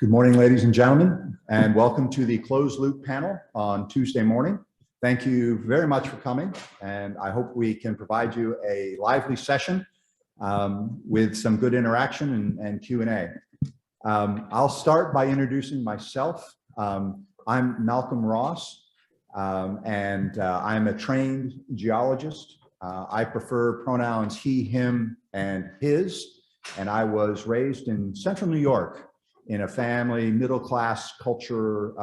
Good morning, ladies and gentlemen, and welcome to the closed loop panel on Tuesday morning. Thank you very much for coming, and I hope we can provide you a lively session with some good interaction and Q&A. I'll start by introducing myself. I'm Malcolm Ross, and I'm a trained geologist. I prefer pronouns he, him, and his, and I was raised in central New York in a family, middle-class culture,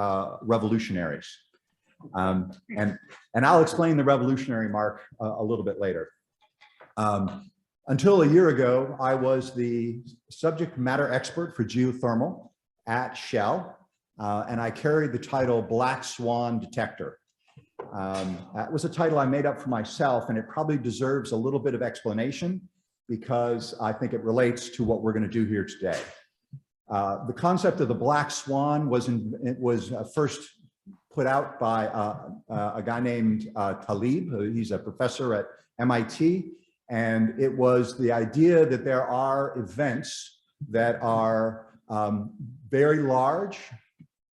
revolutionaries. And I'll explain the revolutionary mark a little bit later. Until a year ago, I was the subject matter expert for geothermal at Shell, and I carried the title Black Swan Detector. That was a title I made up for myself, and it probably deserves a little bit of explanation because I think it relates to what we're going to do here today. The concept of the black swan was first put out by a guy named Taleb. He's a professor at MIT, and it was the idea that there are events that are very large,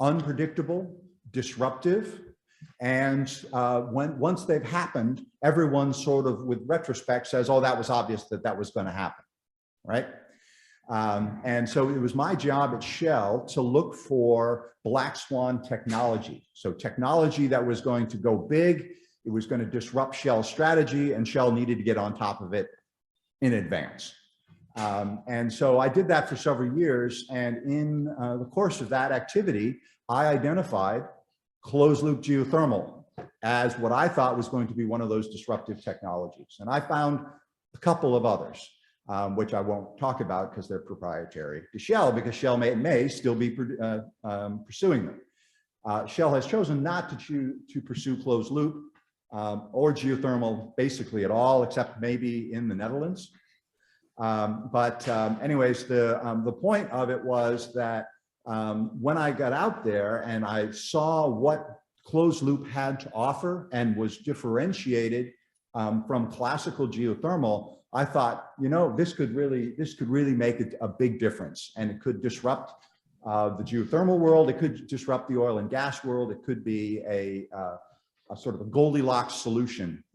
unpredictable, disruptive, and once they've happened, everyone sort of, with retrospect, says, "Oh, that was obvious that that was going to happen," right? And so it was my job at Shell to look for black swan technology. So technology that was going to go big, it was going to disrupt Shell's strategy, and Shell needed to get on top of it in advance. And so I did that for several years. And in the course of that activity, I identified closed loop geothermal as what I thought was going to be one of those disruptive technologies. And I found a couple of others. Which I won't talk about because they're proprietary to Shell, because Shell may still be pursuing them. Shell has chosen not to pursue closed loop or geothermal basically at all, except maybe in the Netherlands. Anyways, the point of it was that when I got out there and I saw what closed loop had to offer and was differentiated from classical geothermal, I thought, you know, this could really make a big difference, and it could disrupt the geothermal world. It could disrupt the oil and gas world. It could be a sort of a Goldilocks solution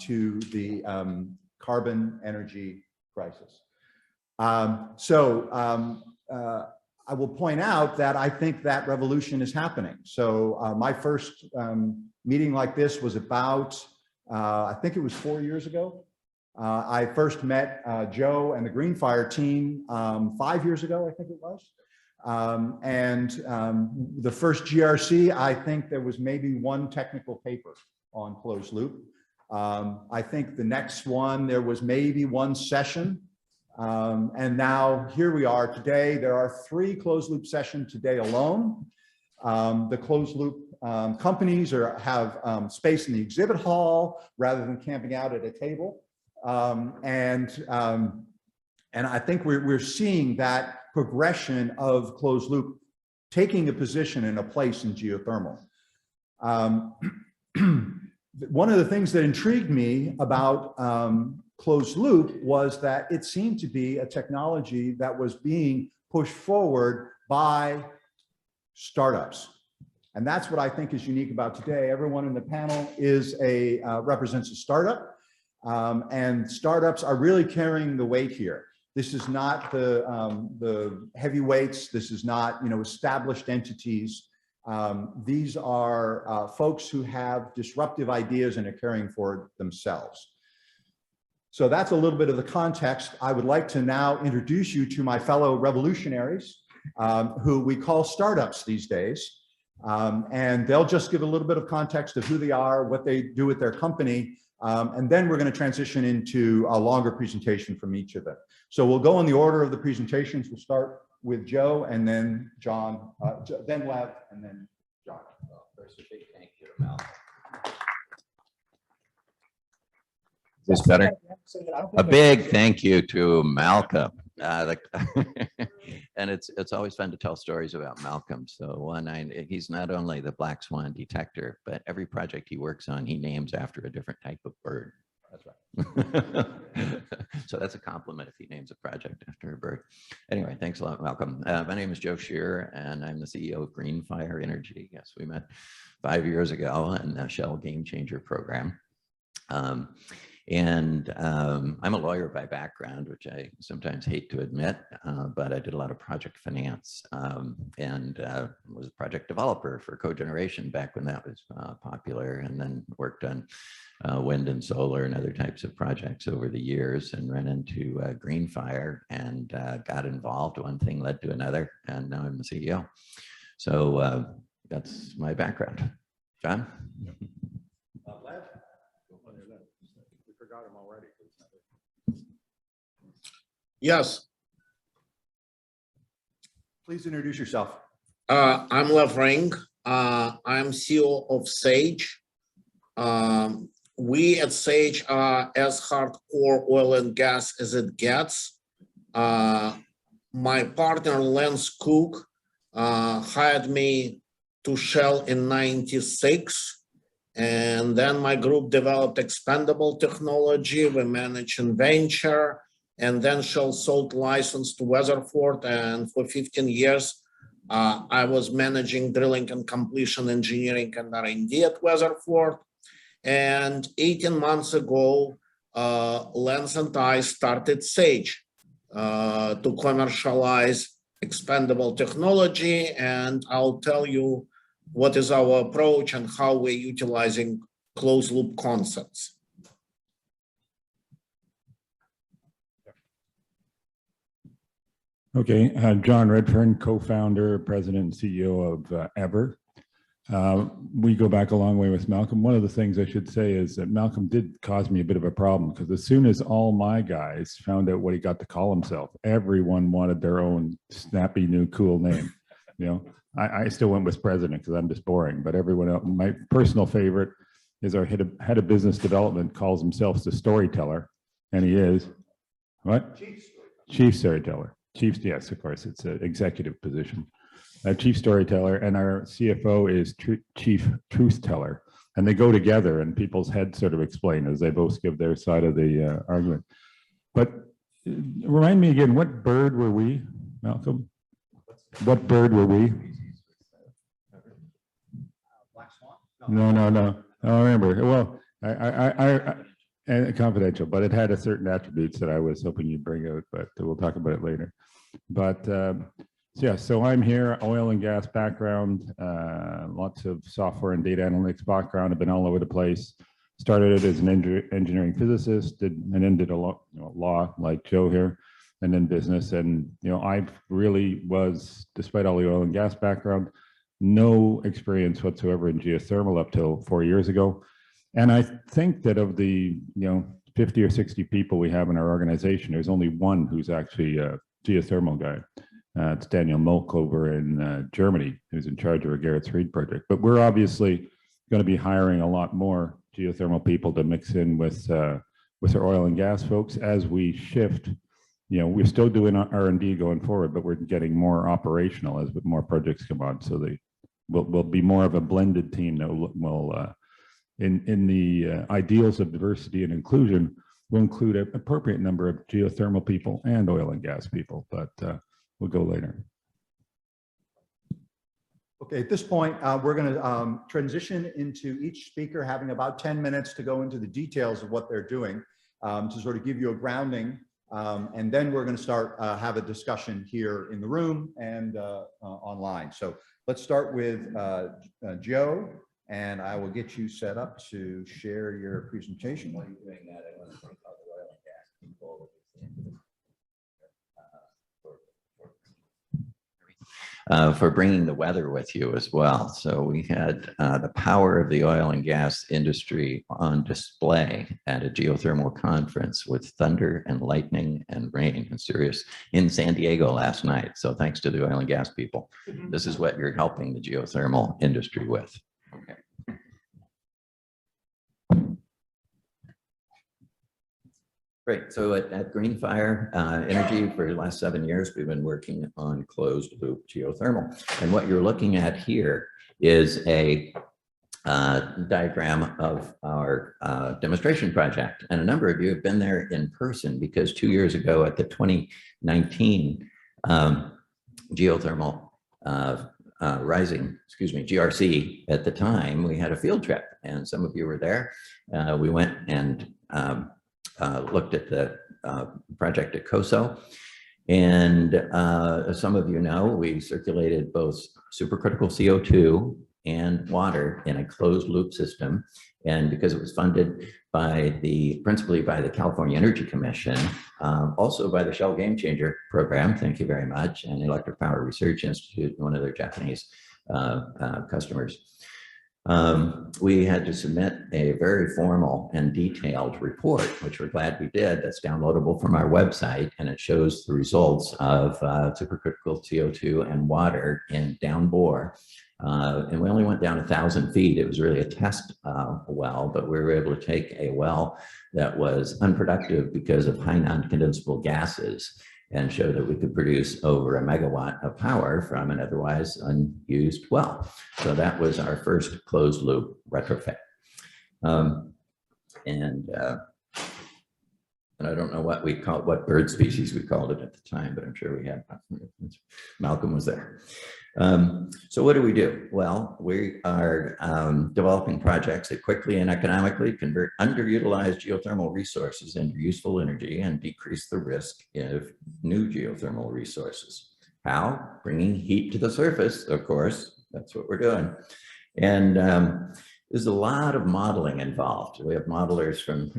to the carbon energy crisis. I will point out that I think that revolution is happening. So my first meeting like this was about, I think it was 4 years ago. I first met Joe and the Greenfire team 5 years ago, I think it was. The first GRC, I think there was maybe one technical paper on closed loop. I think the next one, there was maybe one session. And now here we are today. There are 3 closed loop sessions today alone. The closed loop companies have space in the exhibit hall rather than camping out at a table. And I think we're seeing that progression of closed loop taking a position and a place in geothermal. One of the things that intrigued me about closed loop was that it seemed to be a technology that was being pushed forward by startups. And that's what I think is unique about today. Everyone in the panel represents a startup. And startups are really carrying the weight here. This is not the heavyweights. This is not, established entities. These are folks who have disruptive ideas and are caring for it themselves. So that's a little bit of the context. I would like to now introduce you to my fellow revolutionaries, who we call startups these days. And they'll just give a little bit of context of who they are, what they do with their company. And then we're going to transition into a longer presentation from each of them. So we'll go in the order of the presentations. We'll start with Joe, and then John, then Lev, and then John. First, a big thank you to Malcolm. Is this better? A big thank you to Malcolm. And it's always fun to tell stories about Malcolm. So he's not only the black swan detector, but every project he works on, he names after a different type of bird. That's right. So that's a compliment if he names a project after a bird. Anyway, thanks a lot, Malcolm. My name is Joe Shearer, and I'm the CEO of Greenfire Energy. Yes, we met 5 years ago in the Shell Game Changer program. I'm a lawyer by background, which I sometimes hate to admit, but I did a lot of project finance and was a project developer for cogeneration back when that was popular, and then worked on wind and solar and other types of projects over the years, and ran into Greenfire and got involved. One thing led to another, and now I'm the CEO. So that's my background. John? Forgot him already. Yes, Please introduce yourself. I'm Lev Ring. I'm CEO of Sage. We at Sage are as hardcore oil and gas as it gets. My partner, Lance Cook, hired me to Shell in '96. And then my group developed expandable technology. We managed in venture, and then Shell sold license to Weatherford. And for 15 years, I was managing drilling and completion engineering and R&D at Weatherford. And 18 months ago, Lance and I started Sage to commercialize expandable technology. And I'll tell you what is our approach and how we're utilizing closed loop concepts. Okay, John Redfern, co-founder, president, and CEO of Ever. We go back a long way with Malcolm. One of the things I should say is that Malcolm did cause me a bit of a problem, because as soon as all my guys found out what he got to call himself, everyone wanted their own snappy new cool name. You know, I still went with president because I'm just boring, but everyone else, my personal favorite is our head of business development calls himself the storyteller, and he is what? Chief storyteller. Chief, yes, of course, it's an executive position. Chief storyteller, and our CFO is chief truth teller, and they go together, and people's heads sort of explain as they both give their side of the argument. But remind me again, what bird were we, Malcolm? What bird were we? Black Swan? No. I remember. Well, I and confidential, but it had a certain attributes that I was hoping you'd bring out, but we'll talk about it later. But yeah, so I'm here, oil and gas background, lots of software and data analytics background. I've been all over the place. Started it as an engineering physicist, and then did a lot, law like Joe here, and then business. And I really was, despite all the oil and gas background, no experience whatsoever in geothermal up till 4 years ago. And I think that of the 50 or 60 people we have in our organization, there's only one who's actually a geothermal guy. It's Daniel Molk over in Germany, who's in charge of our Garrett's Reed project. But we're obviously going to be hiring a lot more geothermal people to mix in with our oil and gas folks as we shift. We're still doing R&D going forward, but we're getting more operational as more projects come on. So we'll be more of a blended team that will in the ideals of diversity and inclusion, will include an appropriate number of geothermal people and oil and gas people, but we'll go later. Okay, at this point, we're going to transition into each speaker having about 10 minutes to go into the details of what they're doing, to sort of give you a grounding. And then we're going to start have a discussion here in the room and online. So let's start with Joe, and I will get you set up to share your presentation. While you're doing that, I want to talk about the oil and gas people. For bringing the weather with you as well. So we had the power of the oil and gas industry on display at a geothermal conference with thunder and lightning and rain and serious in San Diego last night. So thanks to the oil and gas people, this is what you're helping the geothermal industry with. Okay. Great. So at Greenfire Energy, for the last 7 years, we've been working on closed loop geothermal. And what you're looking at here is a diagram of our demonstration project. And a number of you have been there in person because 2 years ago at the 2019 Geothermal Rising, GRC at the time, we had a field trip and some of you were there. We went and looked at the project at COSO. And as some of you know, we circulated both supercritical CO2 and water in a closed loop system. And because it was funded by principally by the California Energy Commission, also by the Shell Game Changer program, thank you very much, and the Electric Power Research Institute, one of their Japanese customers. We had to submit a very formal and detailed report, which we're glad we did. That's downloadable from our website, and it shows the results of supercritical CO2 and water in downbore. And we only went down 1,000 feet. It was really a test well, but we were able to take a well that was unproductive because of high non-condensable gases and show that we could produce over 1 megawatt of power from an otherwise unused well. So that was our first closed loop retrofit. And I don't know what bird species we called it at the time, but I'm sure we had, Malcolm was there. So what do we do? Well, we are developing projects that quickly and economically convert underutilized geothermal resources into useful energy and decrease the risk of new geothermal resources. How? Bringing heat to the surface, of course. That's what we're doing. And there's a lot of modeling involved. We have modelers from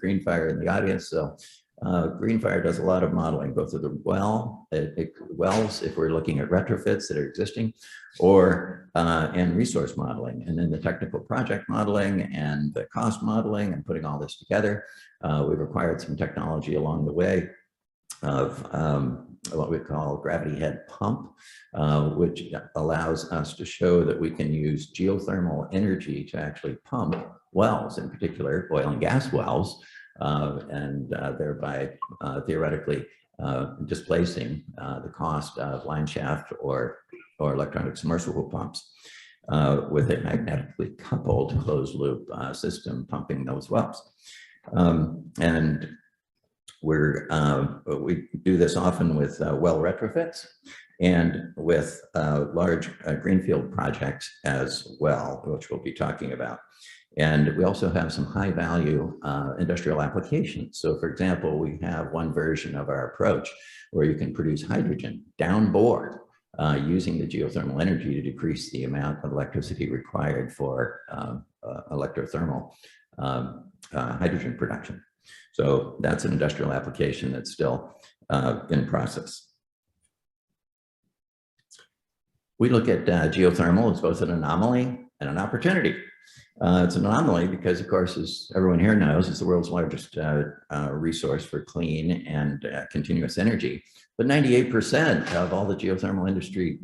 Greenfire in the audience. So Greenfire does a lot of modeling, both of the wells, if we're looking at retrofits that are existing, or and resource modeling, and then the technical project modeling and the cost modeling and putting all this together. We've acquired some technology along the way of what we call gravity head pump, which allows us to show that we can use geothermal energy to actually pump wells, in particular oil and gas wells, and thereby theoretically displacing the cost of line shaft or electronic submersible pumps with a magnetically coupled closed loop system pumping those wells. And we do this often with well retrofits and with large greenfield projects as well, which we'll be talking about. And we also have some high value industrial applications. So for example, we have one version of our approach where you can produce hydrogen downbore using the geothermal energy to decrease the amount of electricity required for electrothermal hydrogen production. So that's an industrial application that's still in process. We look at geothermal as both an anomaly and an opportunity. It's an anomaly because, of course, as everyone here knows, it's the world's largest resource for clean and continuous energy. But 98% of all the geothermal industry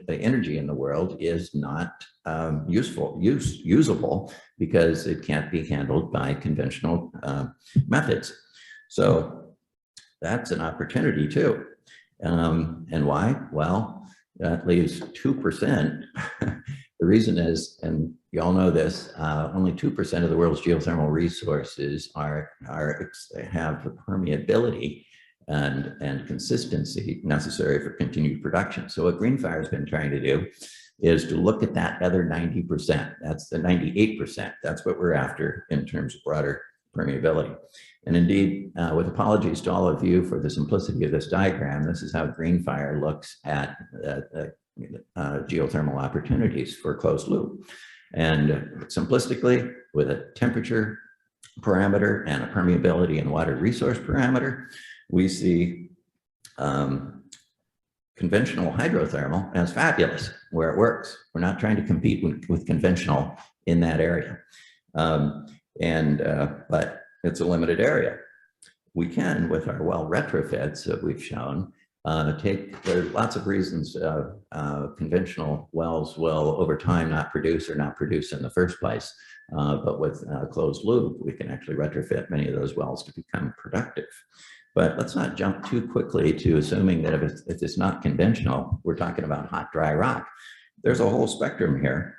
energy in the world is not usable because it can't be handled by conventional methods. So that's an opportunity too. And why? Well, that leaves 2%. The reason is, and you all know this, only 2% of the world's geothermal resources have the permeability and consistency necessary for continued production. So what Greenfire has been trying to do is to look at that other 90%. That's the 98%. That's what we're after in terms of broader permeability. And indeed, with apologies to all of you for the simplicity of this diagram, this is how Greenfire looks at geothermal opportunities for closed loop. And simplistically, with a temperature parameter and a permeability and water resource parameter, we see conventional hydrothermal as fabulous where it works. We're not trying to compete with conventional in that area. But it's a limited area. We can, with our well retrofits that we've shown, there are lots of reasons conventional wells will over time not produce or not produce in the first place. But with closed loop, we can actually retrofit many of those wells to become productive. But let's not jump too quickly to assuming that if it's not conventional, we're talking about hot, dry rock. There's a whole spectrum here.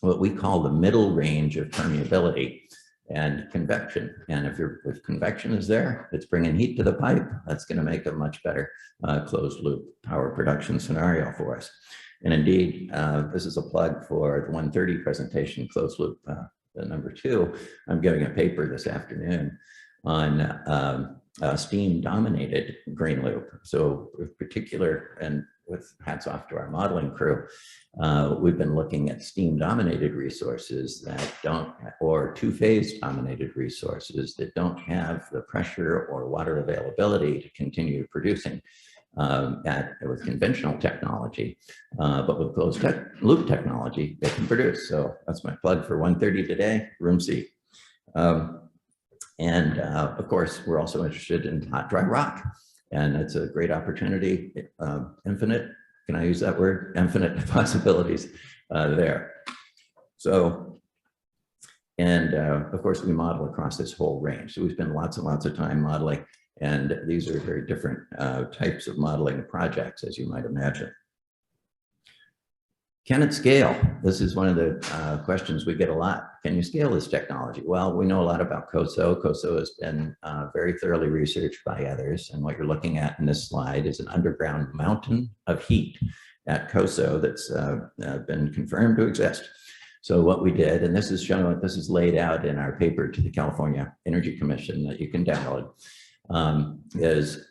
what we call the middle range of permeability and convection. And if convection is there, it's bringing heat to the pipe. That's going to make a much better closed loop power production scenario for us. And indeed, this is a plug for the 130 presentation, closed loop number 2. I'm giving a paper this afternoon on steam dominated green loop. So with particular, and with hats off to our modeling crew, we've been looking at steam dominated resources that don't, or two-phase dominated resources that don't have the pressure or water availability to continue producing with conventional technology, but with closed loop technology, they can produce. So that's my plug for 130 today, room C. And of course, we're also interested in hot, dry rock. And it's a great opportunity, infinite, can I use that word? Infinite possibilities there. So, and of course, we model across this whole range. So we spend lots and lots of time modeling, and these are very different types of modeling projects, as you might imagine. Can it scale? This is one of the questions we get a lot. Can you scale this technology? Well, we know a lot about COSO. COSO has been very thoroughly researched by others. And what you're looking at in this slide is an underground mountain of heat at COSO that's been confirmed to exist. So what we did, and this is shown, this is laid out in our paper to the California Energy Commission that you can download, is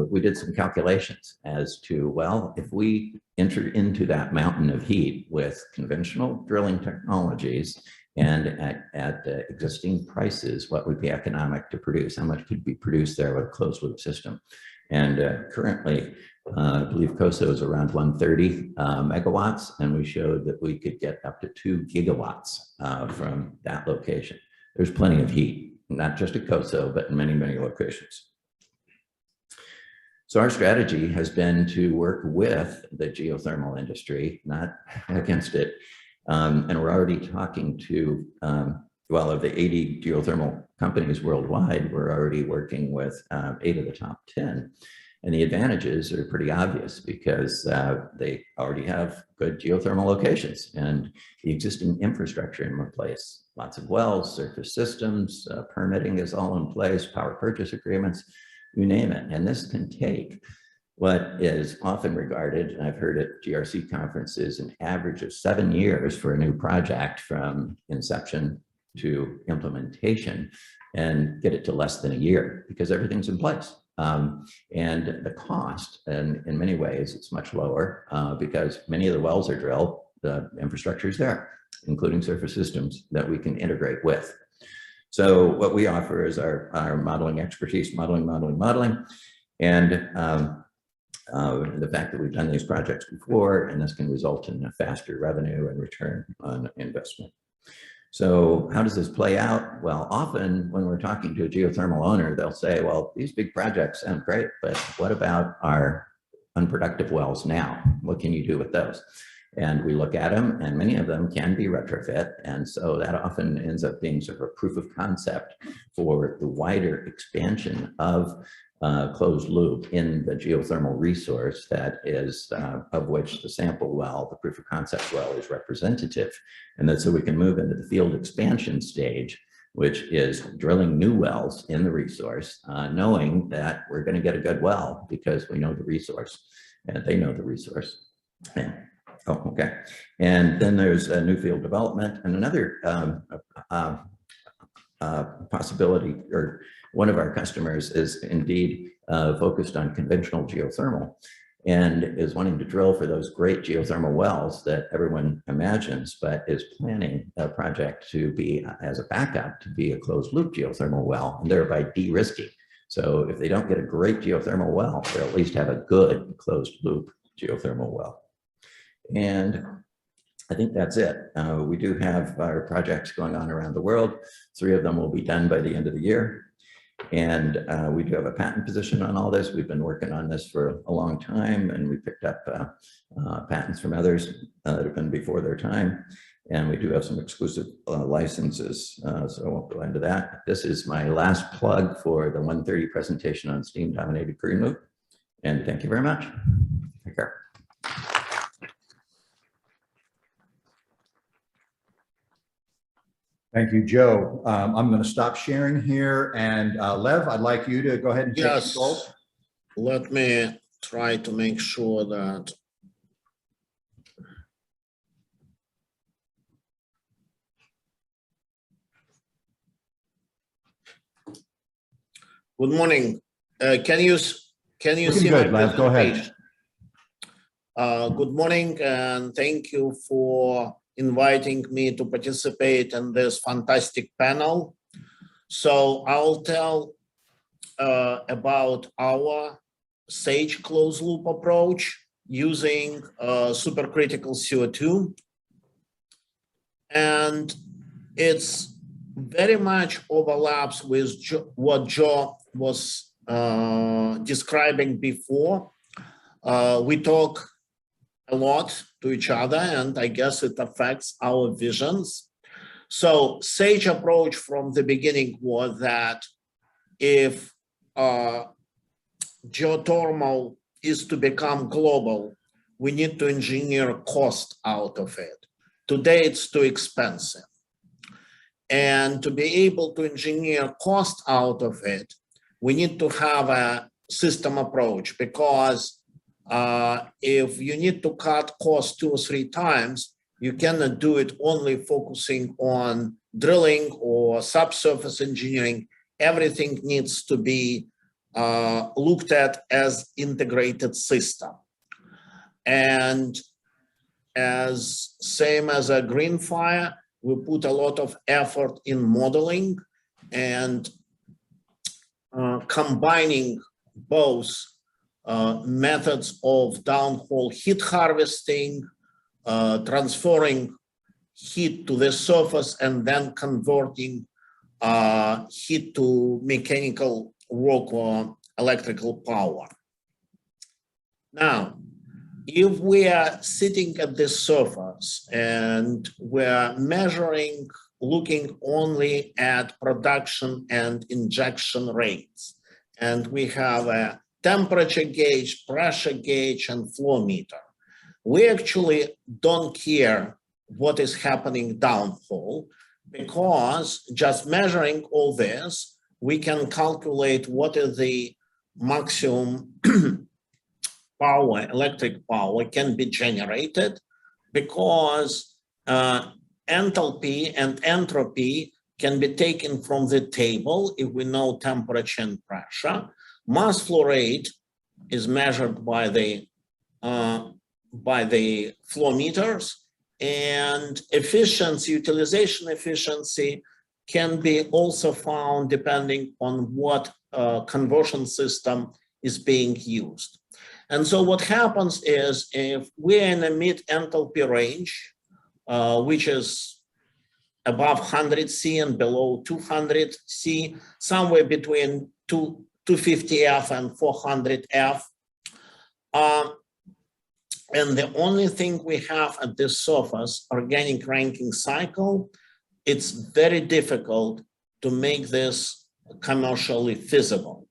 we did some calculations as to, well, if we enter into that mountain of heat with conventional drilling technologies and at existing prices, what would be economic to produce? How much could be produced there with a closed loop system? And currently, I believe COSO is around 130 megawatts, and we showed that we could get up to 2 gigawatts from that location. There's plenty of heat, not just at COSO, but in many, many locations. So our strategy has been to work with the geothermal industry, not against it. And we're already talking to, well, of the 80 geothermal companies worldwide, we're already working with 8 of the top 10. And the advantages are pretty obvious because they already have good geothermal locations and the existing infrastructure in place. Lots of wells, surface systems, permitting is all in place, power purchase agreements, you name it. And this can take what is often regarded, and I've heard at GRC conferences, an average of 7 years for a new project from inception to implementation, and get it to less than a year because everything's in place. And the cost, and in many ways, it's much lower because many of the wells are drilled, the infrastructure is there, including surface systems that we can integrate with. So what we offer is our modeling expertise, modeling. And the fact that we've done these projects before, and this can result in a faster revenue and return on investment. So how does this play out? Well, often when we're talking to a geothermal owner, they'll say, well, these big projects sound great, but what about our unproductive wells now? What can you do with those? And we look at them, and many of them can be retrofit. And so that often ends up being sort of a proof of concept for the wider expansion of closed loop in the geothermal resource that is, of which the sample well, the proof of concept well, is representative. And that so we can move into the field expansion stage, which is drilling new wells in the resource, knowing that we're going to get a good well because we know the resource and they know the resource. And, oh, okay. And then there's a new field development, and another possibility, or one of our customers is indeed focused on conventional geothermal and is wanting to drill for those great geothermal wells that everyone imagines, but is planning a project to be, as a backup, to be a closed loop geothermal well, and thereby de-risking. So if they don't get a great geothermal well, they'll at least have a good closed loop geothermal well. And I think that's it. We do have our projects going on around the world. 3 of them will be done by the end of the year. And we do have a patent position on all this. We've been working on this for a long time, and we picked up patents from others that have been before their time. And we do have some exclusive licenses, so I won't go into that. This is my last plug for the 130 presentation on steam-dominated green loop. And thank you very much. Take care. Thank you, Joe. I'm going to stop sharing here. And Lev, I'd like you to go ahead and take Yes, control. let me try to make sure that. Good morning. Can you Looking see good, my Lev. Go ahead. presentation? Good morning, and thank you for inviting me to participate in this fantastic panel. So I'll tell about our SAGE closed loop approach using supercritical CO2. And it's very much overlaps with what Joe was describing before. We talk a lot to each other, and I guess it affects our visions. So SAGE approach from the beginning was that if geothermal is to become global, we need to engineer cost out of it. Today, it's too expensive. And to be able to engineer cost out of it, we need to have a system approach, because if you need to cut costs 2 or 3 times, you cannot do it only focusing on drilling or subsurface engineering. Everything needs to be looked at as integrated system. And as same as a green fire, we put a lot of effort in modeling and combining both methods of downhole heat harvesting, transferring heat to the surface, and then converting heat to mechanical work or electrical power. Now, if we are sitting at the surface and we're measuring, looking only at production and injection rates, and we have a temperature gauge, pressure gauge, and flow meter, we actually don't care what is happening downhole, because just measuring all this, we can calculate what is the maximum power, electric power can be generated, because enthalpy and entropy can be taken from the table if we know temperature and pressure. Mass flow rate is measured by the flow meters, and efficiency, utilization efficiency, can be also found depending on what conversion system is being used. And so what happens is, if we're in a mid enthalpy range, which is above 100 C and below 200 C, somewhere between 250 F and 400 F, and the only thing we have at this surface, organic ranking cycle, it's very difficult to make this commercially feasible.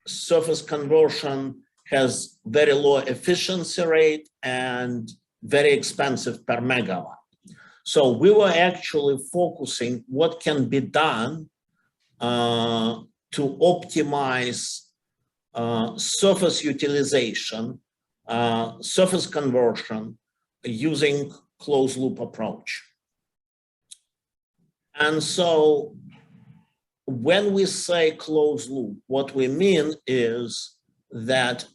Surface conversion has very low efficiency rate and very expensive per megawatt. So we were actually focusing what can be done to optimize surface utilization, surface conversion using closed loop approach. And so when we say closed loop, what we mean is that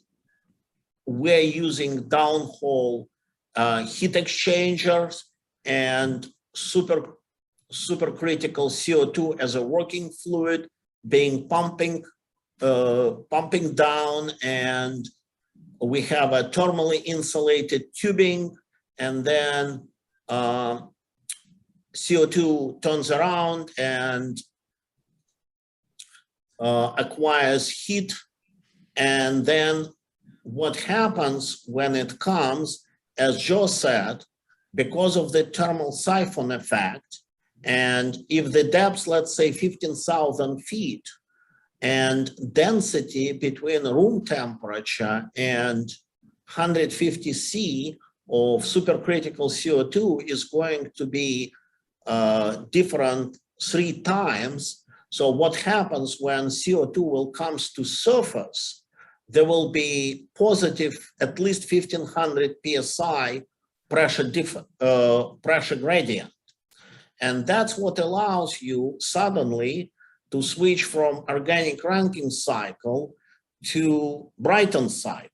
we're using downhole heat exchangers and supercritical CO2 as a working fluid being pumping down, and we have a thermally insulated tubing, and then CO2 turns around and acquires heat. And then what happens when it comes, as Joe said, because of the thermal siphon effect, and if the depth, let's say 15,000 feet, and density between room temperature and 150 C of supercritical CO2 is going to be different 3 times. So what happens when CO2 will comes to surface, there will be positive at least 1500 psi pressure gradient. And that's what allows you suddenly to switch from organic Rankine cycle to Brighton cycle.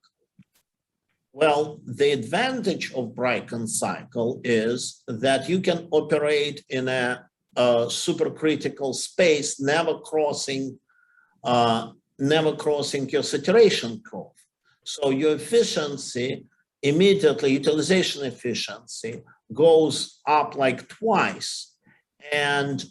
Well, the advantage of Brighton cycle is that you can operate in a supercritical space, never crossing your saturation curve. So your efficiency immediately, utilization efficiency goes up like twice. And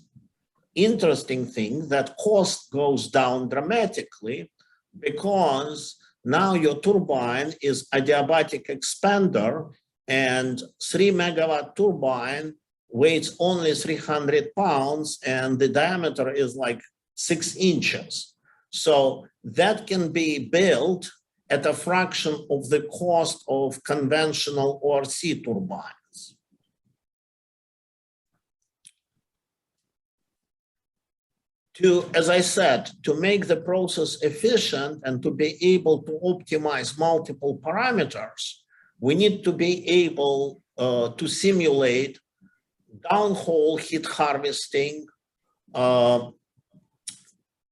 interesting thing that cost goes down dramatically because now your turbine is adiabatic expander, and 3 megawatt turbine weighs only 300 pounds and the diameter is like 6 inches. So that can be built at a fraction of the cost of conventional ORC turbines. As I said, to make the process efficient and to be able to optimize multiple parameters, we need to be able to simulate downhole heat harvesting,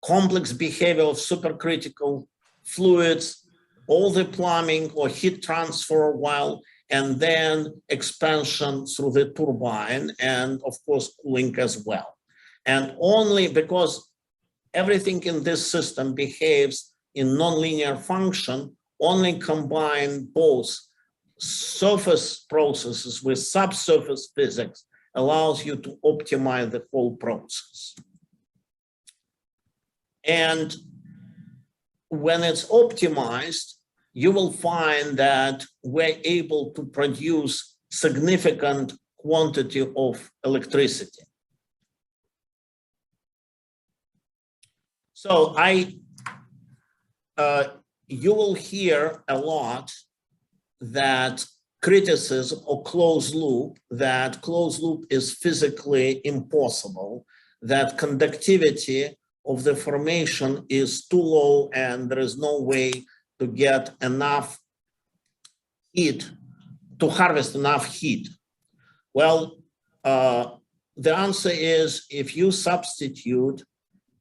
complex behavior of supercritical fluids, all the plumbing or heat transfer and then expansion through the turbine, and of course cooling as well. And only because everything in this system behaves in nonlinear function, only combine both surface processes with subsurface physics allows you to optimize the whole process. And when it's optimized, you will find that we're able to produce significant quantity of electricity. So you will hear a lot that criticism of closed loop, that closed loop is physically impossible, that conductivity of the formation is too low and there is no way to get enough heat, to harvest enough heat. Well, the answer is if you substitute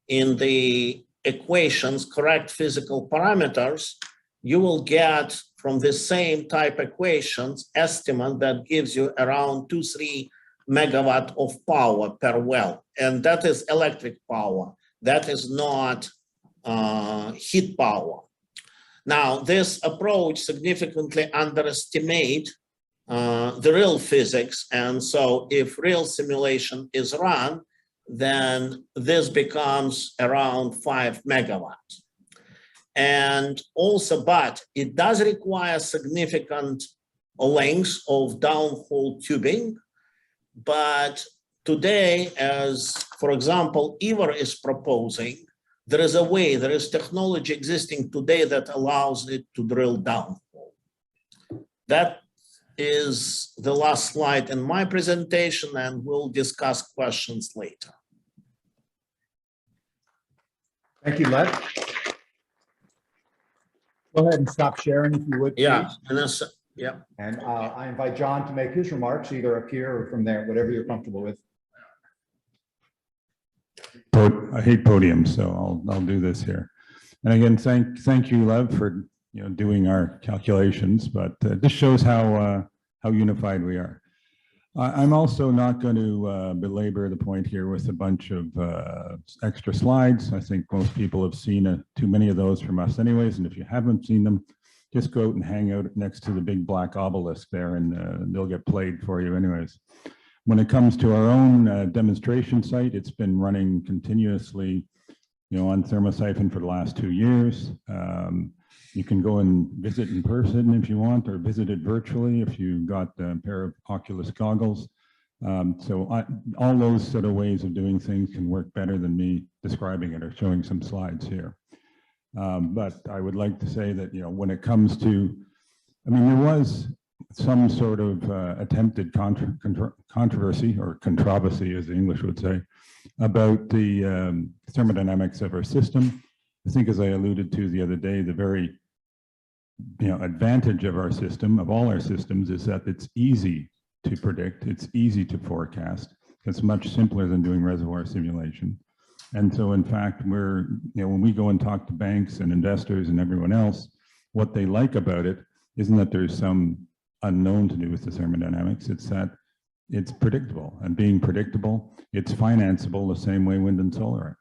in the equations correct physical parameters, you will get from the same type equations estimate that gives you around 2-3 megawatt of power per well. And that is electric power. That is not heat power. Now, this approach significantly underestimates the real physics. And so if real simulation is run, then this becomes around 5 megawatts. And also, but it does require significant lengths of downhole tubing. But today, as for example, EVER is proposing, there is a way, there is technology existing today that allows it to drill downhole. That is the last slide in my presentation, and we'll discuss questions later. Thank you, Lev. Go ahead and stop sharing if you would, please. Yeah, yeah. And I invite John to make his remarks either up here or from there, whatever you're comfortable with. I hate podiums, so I'll do this here. And again, thank you, Lev, for doing our calculations. But this shows how unified we are. I'm also not going to belabor the point here with a bunch of extra slides. I think most people have seen too many of those from us anyways. And if you haven't seen them, just go out and hang out next to the big black obelisk there and they'll get played for you anyways. When it comes to our own demonstration site, it's been running continuously, on thermosiphon for the last 2 years. You can go and visit in person if you want, or visit it virtually if you got a pair of Oculus goggles. So all those sort of ways of doing things can work better than me describing it or showing some slides here. But I would like to say that, when it comes to, there was some sort of attempted controversy or controversy, as the English would say, about the thermodynamics of our system. I think, as I alluded to the other day, the very advantage of our system, of all our systems, is that it's easy to predict, it's easy to forecast. It's much simpler than doing reservoir simulation. And so, in fact, when we go and talk to banks and investors and everyone else, what they like about it isn't that there's some unknown to do with the thermodynamics, it's that it's predictable. And being predictable, it's financeable the same way wind and solar are.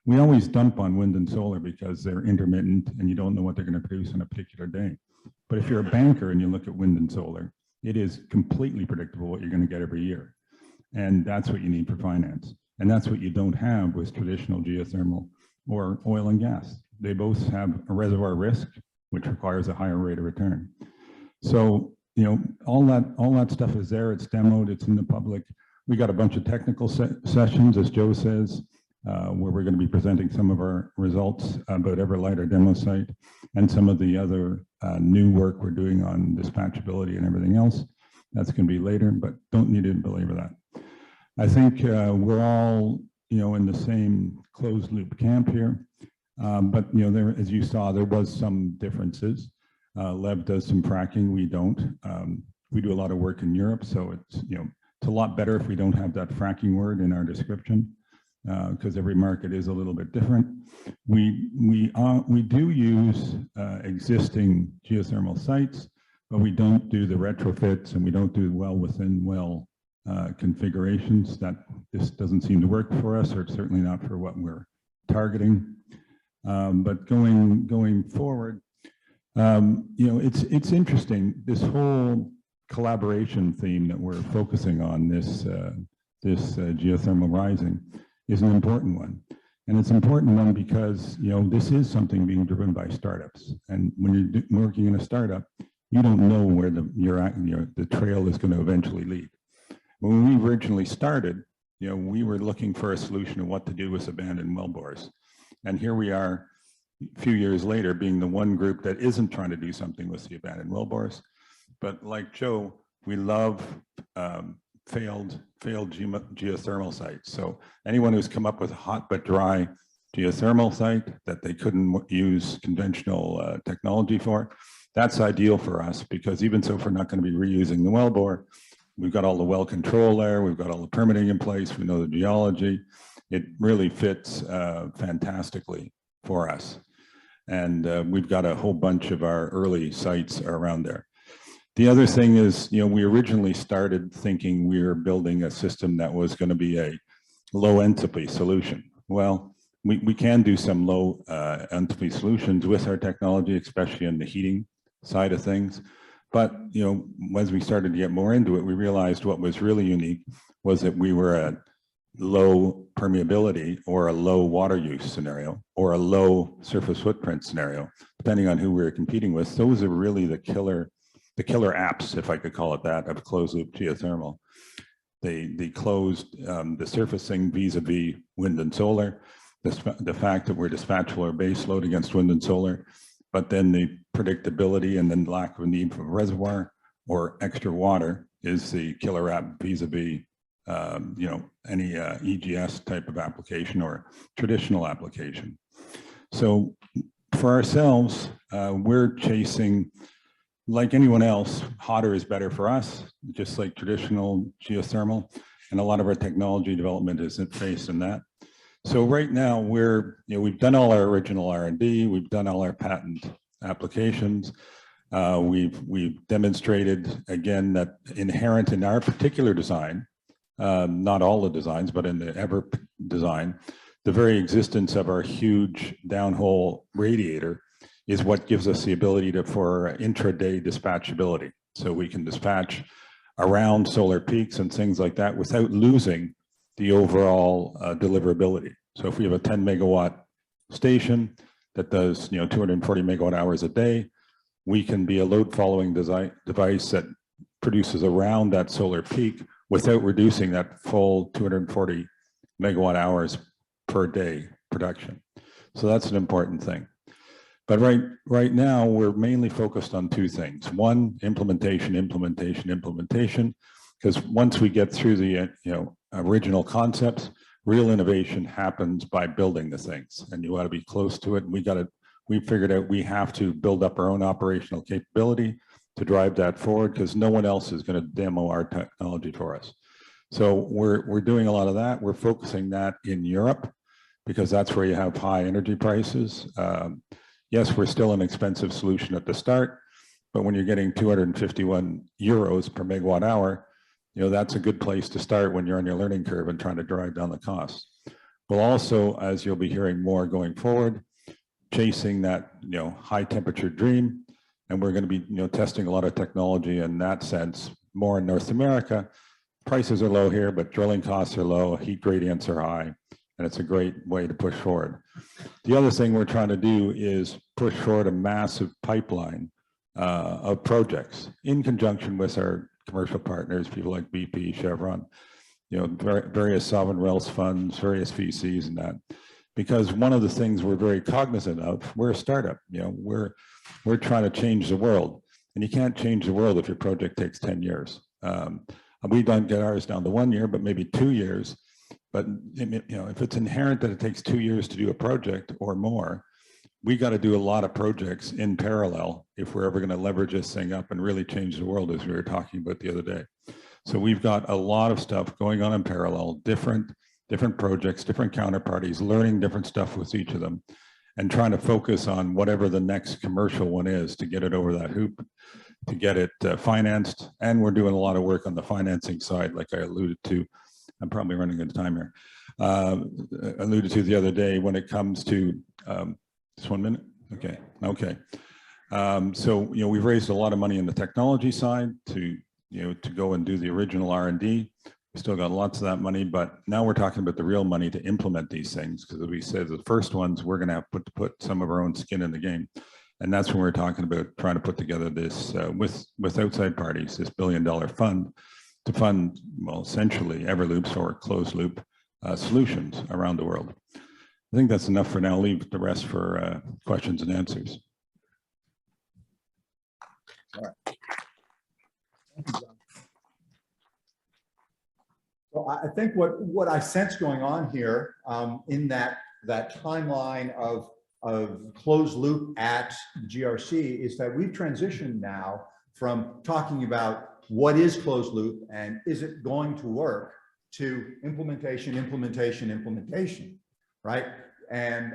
We always dump on wind and solar because they're intermittent and you don't know what they're going to produce on a particular day. But if you're a banker and you look at wind and solar, it is completely predictable what you're going to get every year. And that's what you need for finance. And that's what you don't have with traditional geothermal or oil and gas. They both have a reservoir risk, which requires a higher rate of return. So, all that stuff is there. It's demoed. It's in the public. We got a bunch of technical sessions, as Joe says, where we're going to be presenting some of our results about Everlight, our demo site, and some of the other new work we're doing on dispatchability and everything else. That's going to be later, but don't need to belabor that. I think we're all, in the same closed loop camp here. But, there, as you saw, there was some differences. Lev does some fracking, we don't. We do a lot of work in Europe, so it's a lot better if we don't have that fracking word in our description, because every market is a little bit different. We do use existing geothermal sites, but we don't do the retrofits and we don't do well within well configurations. This doesn't seem to work for us, or it's certainly not for what we're targeting. But going forward, it's interesting, this whole collaboration theme that we're focusing on, this geothermal rising, is an important one. And it's an important one because, this is something being driven by startups. And when you're working in a startup, you don't know where the trail is going to eventually lead. When we originally started, we were looking for a solution of what to do with abandoned wellbores. And here we are, a few years later, being the one group that isn't trying to do something with the abandoned wellbores. But like Joe, we love failed geothermal sites. So anyone who's come up with a hot but dry geothermal site that they couldn't use conventional technology for, that's ideal for us, because even so, if we're not going to be reusing the wellbore, we've got all the well control there, we've got all the permitting in place, we know the geology. It really fits fantastically for us. And we've got a whole bunch of our early sites around there. The other thing is, we originally started thinking we were building a system that was going to be a low entropy solution. Well, we can do some low entropy solutions with our technology, especially in the heating side of things. But, as we started to get more into it, we realized what was really unique was that we were at low permeability or a low water use scenario or a low surface footprint scenario, depending on who we were competing with. Those are really the killer apps, if I could call it that, of closed loop geothermal. The closed, the surfacing vis-a-vis wind and solar, the fact that we're dispatchable or base load against wind and solar, but then the predictability and then lack of need for reservoir or extra water is the killer app vis-a-vis any EGS type of application or traditional application. So for ourselves, we're chasing, like anyone else, hotter is better for us, just like traditional geothermal, and a lot of our technology development is based in that. So right now we've done all our original R&D, we've done all our patent applications. We've demonstrated again that inherent in our particular design, not all the designs, but in the Ever design, the very existence of our huge downhole radiator is what gives us the ability for intraday dispatchability. So we can dispatch around solar peaks and things like that without losing the overall deliverability. So if we have a 10 megawatt station that does 240 megawatt hours a day, we can be a load following device that produces around that solar peak without reducing that full 240 megawatt hours per day production. So that's an important thing. But right now, we're mainly focused on two things. One, implementation, because once we get through the original concepts, real innovation happens by building the things, and you want to be close to it. And we figured out we have to build up our own operational capability to drive that forward, because no one else is going to demo our technology for us. So we're doing a lot of that. We're focusing that in Europe, because that's where you have high energy prices. Yes, we're still an expensive solution at the start, but when you're getting 251 euros per megawatt hour, that's a good place to start when you're on your learning curve and trying to drive down the costs. We'll also, as you'll be hearing more going forward, chasing that high temperature dream, and we're going to be testing a lot of technology in that sense, more in North America. Prices are low here, but drilling costs are low, heat gradients are high, and it's a great way to push forward. The other thing we're trying to do is push forward a massive pipeline of projects in conjunction with our commercial partners, people like BP, Chevron, various sovereign wealth funds, various VCs and that. Because one of the things we're very cognizant of, we're a startup, we're trying to change the world. And you can't change the world if your project takes 10 years. We don't get ours down to 1 year, but maybe 2 years. But if it's inherent that it takes 2 years to do a project or more, we got to do a lot of projects in parallel if we're ever going to leverage this thing up and really change the world, as we were talking about the other day. So we've got a lot of stuff going on in parallel, different projects, different counterparties, learning different stuff with each of them, and trying to focus on whatever the next commercial one is to get it over that hoop, to get it financed. And we're doing a lot of work on the financing side, like I alluded to. I'm probably running out of time here. Alluded to the other day when it comes to, just 1 minute? Okay. So, we've raised a lot of money in the technology side to go and do the original R&D. We still got lots of that money, but now we're talking about the real money to implement these things, because as we said, the first ones, we're going to have to put some of our own skin in the game. And that's when we're talking about trying to put together this, with outside parties, this $1 billion fund to fund, well, essentially Everloops or closed loop solutions around the world. I think that's enough for now. I'll leave the rest for questions and answers. All right. Thank you, John. So I think what I sense going on here in that timeline of closed loop at GRC is that we've transitioned now from talking about what is closed loop and is it going to work to implementation, right? And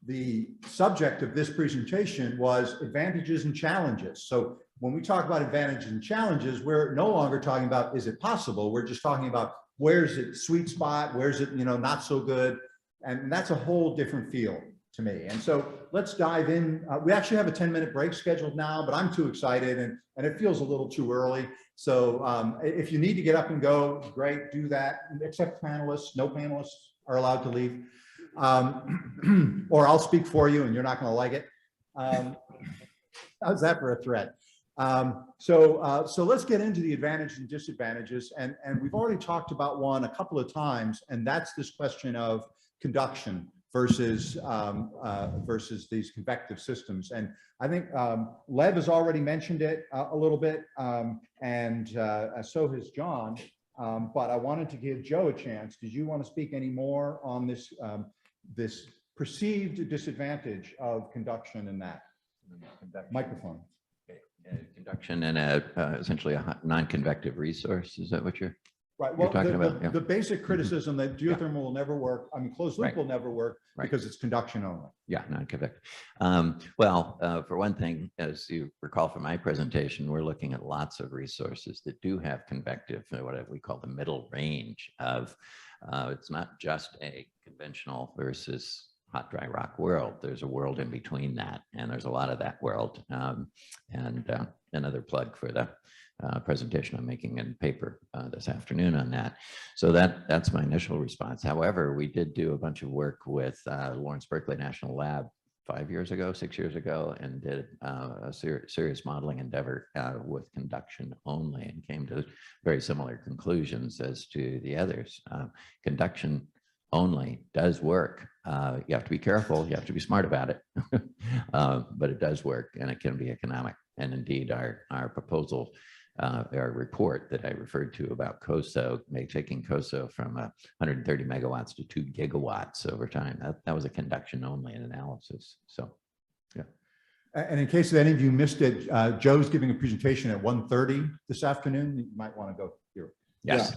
the subject of this presentation was advantages and challenges. So when we talk about advantages and challenges, we're no longer talking about is it possible, we're just talking about where's it sweet spot, where's it not so good, and that's a whole different feel to me. And so let's dive in. We actually have a 10-minute break scheduled now, but I'm too excited and it feels a little too early. So if you need to get up and go, great, do that, except panelists. No panelists are allowed to leave. Or I'll speak for you and you're not going to like it. How's that for a threat? So let's get into the advantages and disadvantages. And we've already talked about one a couple of times, and that's this question of conduction versus these convective systems. And I think Lev has already mentioned it a little bit, and so has John. But I wanted to give Joe a chance. Did you want to speak any more on this this perceived disadvantage of conduction in that microphone? Conduction in essentially a non-convective resource. Is that what you're Right. Well, talking about? Yeah. The basic criticism that geothermal will never work. I mean, closed loop will never work because it's conduction only. Yeah, non-convective. Well, for one thing, as you recall from my presentation, we're looking at lots of resources that do have convective, what we call the middle range of. It's not just a conventional versus hot, dry rock world. There's a world in between that, and there's a lot of that world. And another plug for the presentation I'm making in paper this afternoon on that. So that's my initial response. However, we did do a bunch of work with Lawrence Berkeley National Lab 6 years ago, and did a serious modeling endeavor with conduction only, and came to very similar conclusions as to the others. Conduction only does work You have to be careful. You have to be smart about it, but it does work, and it can be economic. And indeed, our proposal, our report that I referred to about COSO, taking COSO from 130 megawatts to 2 gigawatts over time. That was a conduction only analysis. So, yeah. And in case any of you missed it, Joe's giving a presentation at 1:30 this afternoon. You might want to go here. Yes.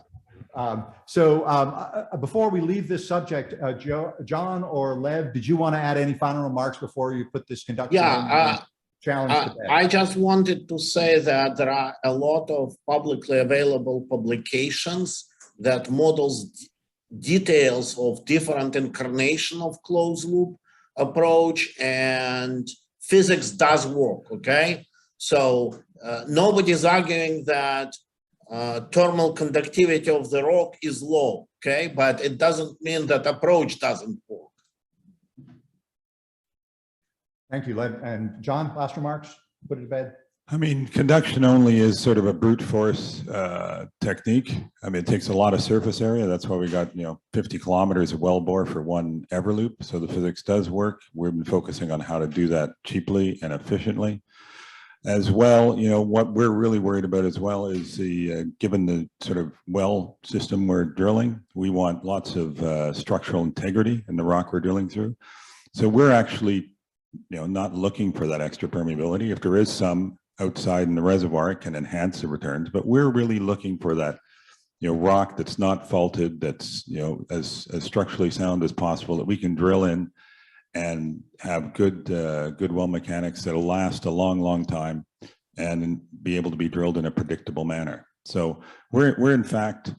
Before we leave this subject, John or Lev, did you want to add any final remarks before you put this conduction challenge to bed? I just wanted to say that there are a lot of publicly available publications that models details of different incarnation of closed loop approach, and physics does work, okay? So nobody's arguing that thermal conductivity of the rock is low, okay? But it doesn't mean that approach doesn't work. Thank you, Lev. And John, last remarks, put it to bed. I mean, conduction only is sort of a brute force technique. I mean, it takes a lot of surface area. That's why we got, 50 kilometers of well bore for one ever loop. So the physics does work. We've been focusing on how to do that cheaply and efficiently. As well, what we're really worried about as well is given the sort of well system we're drilling, we want lots of structural integrity in the rock we're drilling through. So we're actually, not looking for that extra permeability. If there is some outside in the reservoir, it can enhance the returns, but we're really looking for that, rock that's not faulted, that's, as structurally sound as possible, that we can drill in and have good well mechanics that'll last a long time and be able to be drilled in a predictable manner. So we're in fact,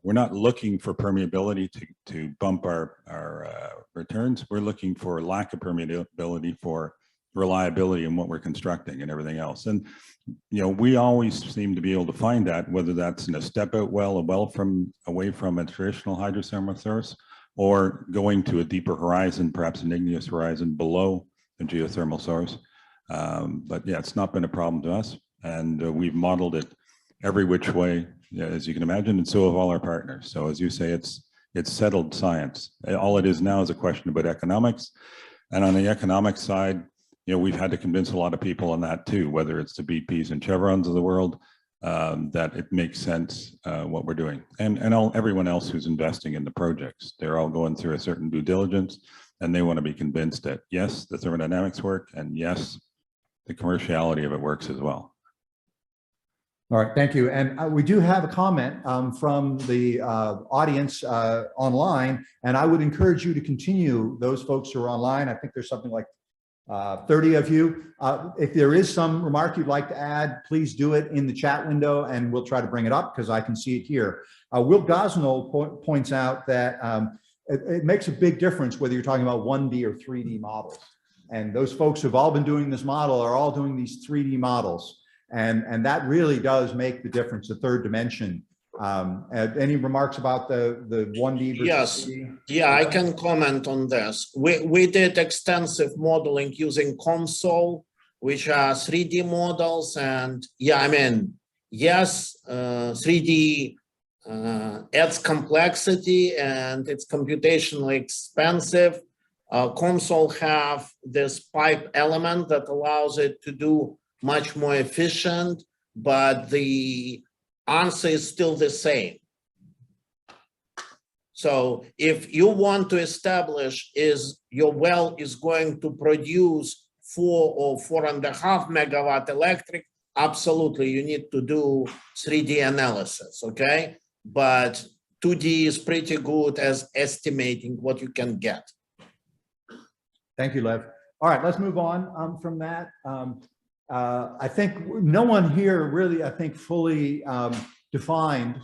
we're not looking for permeability to bump our returns. We're looking for lack of permeability for reliability in what we're constructing and everything else. And we always seem to be able to find that, whether that's in a step out well, away from a traditional hydrothermal source, or going to a deeper horizon, perhaps an igneous horizon below a geothermal source. But yeah, it's not been a problem to us. And we've modeled it every which way, as you can imagine, and so have all our partners. So as you say, it's settled science. All it is now is a question about economics. And on the economic side, we've had to convince a lot of people on that too, whether it's the BPs and Chevrons of the world, that it makes sense what we're doing, and everyone else who's investing in the projects. They're all going through a certain due diligence, and they want to be convinced that yes, the thermodynamics work, and yes, the commerciality of it works as well. All right, thank you. And we do have a comment from the audience online, and I would encourage you to continue, those folks who are online. I think there's something like 30 of you. If there is some remark you'd like to add, please do it in the chat window and we'll try to bring it up because I can see it here. Will Gosnell points out that it makes a big difference whether you're talking about 1D or 3D models. And those folks who've all been doing this model are all doing these 3D models. And that really does make the difference, the third dimension. Any remarks about the 1D versus Yes. 3D? Yeah, I can comment on this. We did extensive modeling using COMSOL, which are 3D models. And yeah, I mean, yes, 3D adds complexity and it's computationally expensive. COMSOL have this pipe element that allows it to do much more efficient, but the answer is still the same. So if you want to establish is your well is going to produce 4 or 4.5 megawatt electric, absolutely, you need to do 3D analysis, okay? But 2D is pretty good as estimating what you can get. Thank you, Lev. All right, let's move on from that. I think no one here really, I think, fully defined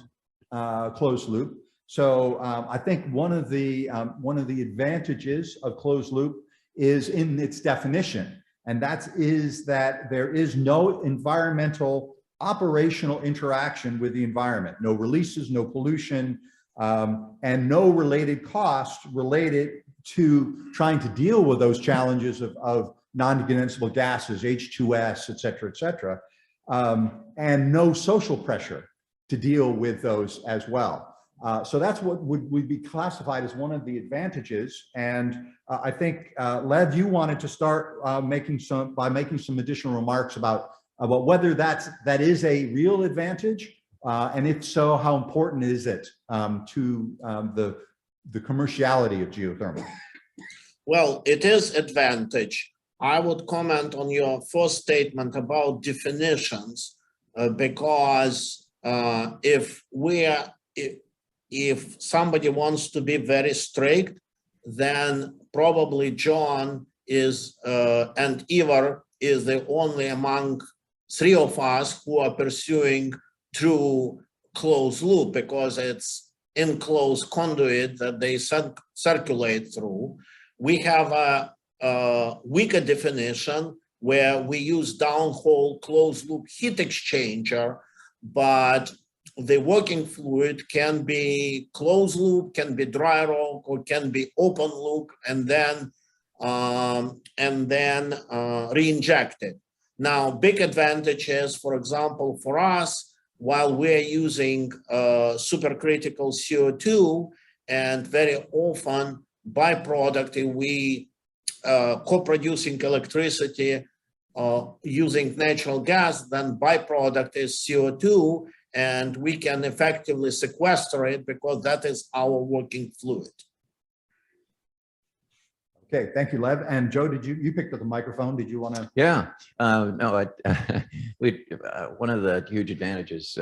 closed loop. So I think one of the advantages of closed loop is in its definition, and that is that there is no environmental operational interaction with the environment, no releases, no pollution, and no related costs related to trying to deal with those challenges of non-condensable gases, H2S, et cetera, and no social pressure to deal with those as well. So that's what would be classified as one of the advantages. And I think, Lev, you wanted to start making some additional remarks about whether that is a real advantage, and if so, how important is it to the commerciality of geothermal? Well, it is advantage. I would comment on your first statement about definitions, because if somebody wants to be very strict, then probably John is and Ivar is the only among three of us who are pursuing true closed loop, because it's enclosed conduit that they circulate through. We have a weaker definition where we use downhole closed loop heat exchanger, but the working fluid can be closed loop, can be dry rock, or can be open loop, and then re-injected. Now, big advantages, for example, for us, while we're using supercritical CO2, and very often byproduct, we co-producing electricity using natural gas, then byproduct is CO2, and we can effectively sequester it because that is our working fluid. Okay, thank you, Lev. And Joe, you picked up the microphone? Did you want to? Yeah, no, one of the huge advantages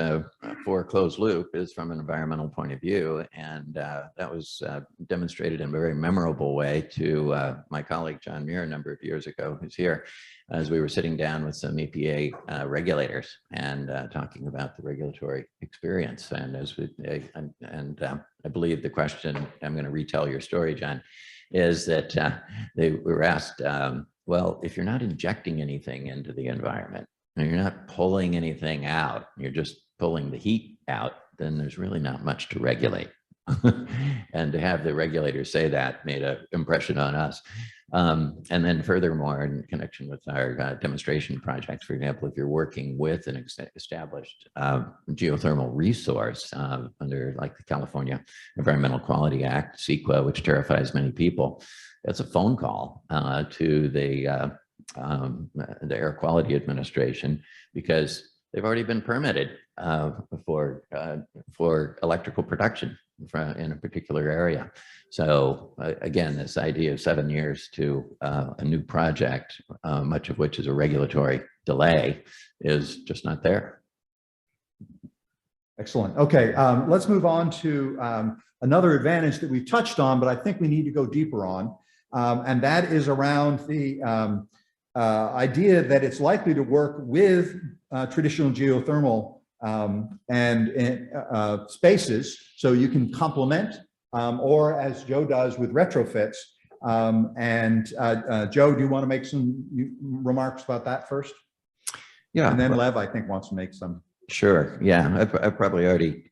for closed loop is from an environmental point of view, and that was demonstrated in a very memorable way to my colleague John Muir a number of years ago, who's here, as we were sitting down with some EPA regulators and talking about the regulatory experience. And I believe the question, I'm going to retell your story, John, is that they were asked, well, if you're not injecting anything into the environment and you're not pulling anything out, you're just pulling the heat out, then there's really not much to regulate. And to have the regulators say that made an impression on us. And then furthermore, in connection with our demonstration projects, for example, if you're working with an established geothermal resource under like the California Environmental Quality Act, CEQA, which terrifies many people, that's a phone call to the Air Quality Administration, because they've already been permitted for electrical production in a particular area. So again, this idea of 7 years to a new project, much of which is a regulatory delay, is just not there. Excellent. Okay, let's move on to another advantage that we've touched on, but I think we need to go deeper on, and that is around the idea that it's likely to work with traditional geothermal spaces, so you can complement, or as Joe does with retrofits. Joe, do you want to make some remarks about that first? Yeah. And then Lev, I think, wants to make some. Sure. Yeah, I've probably already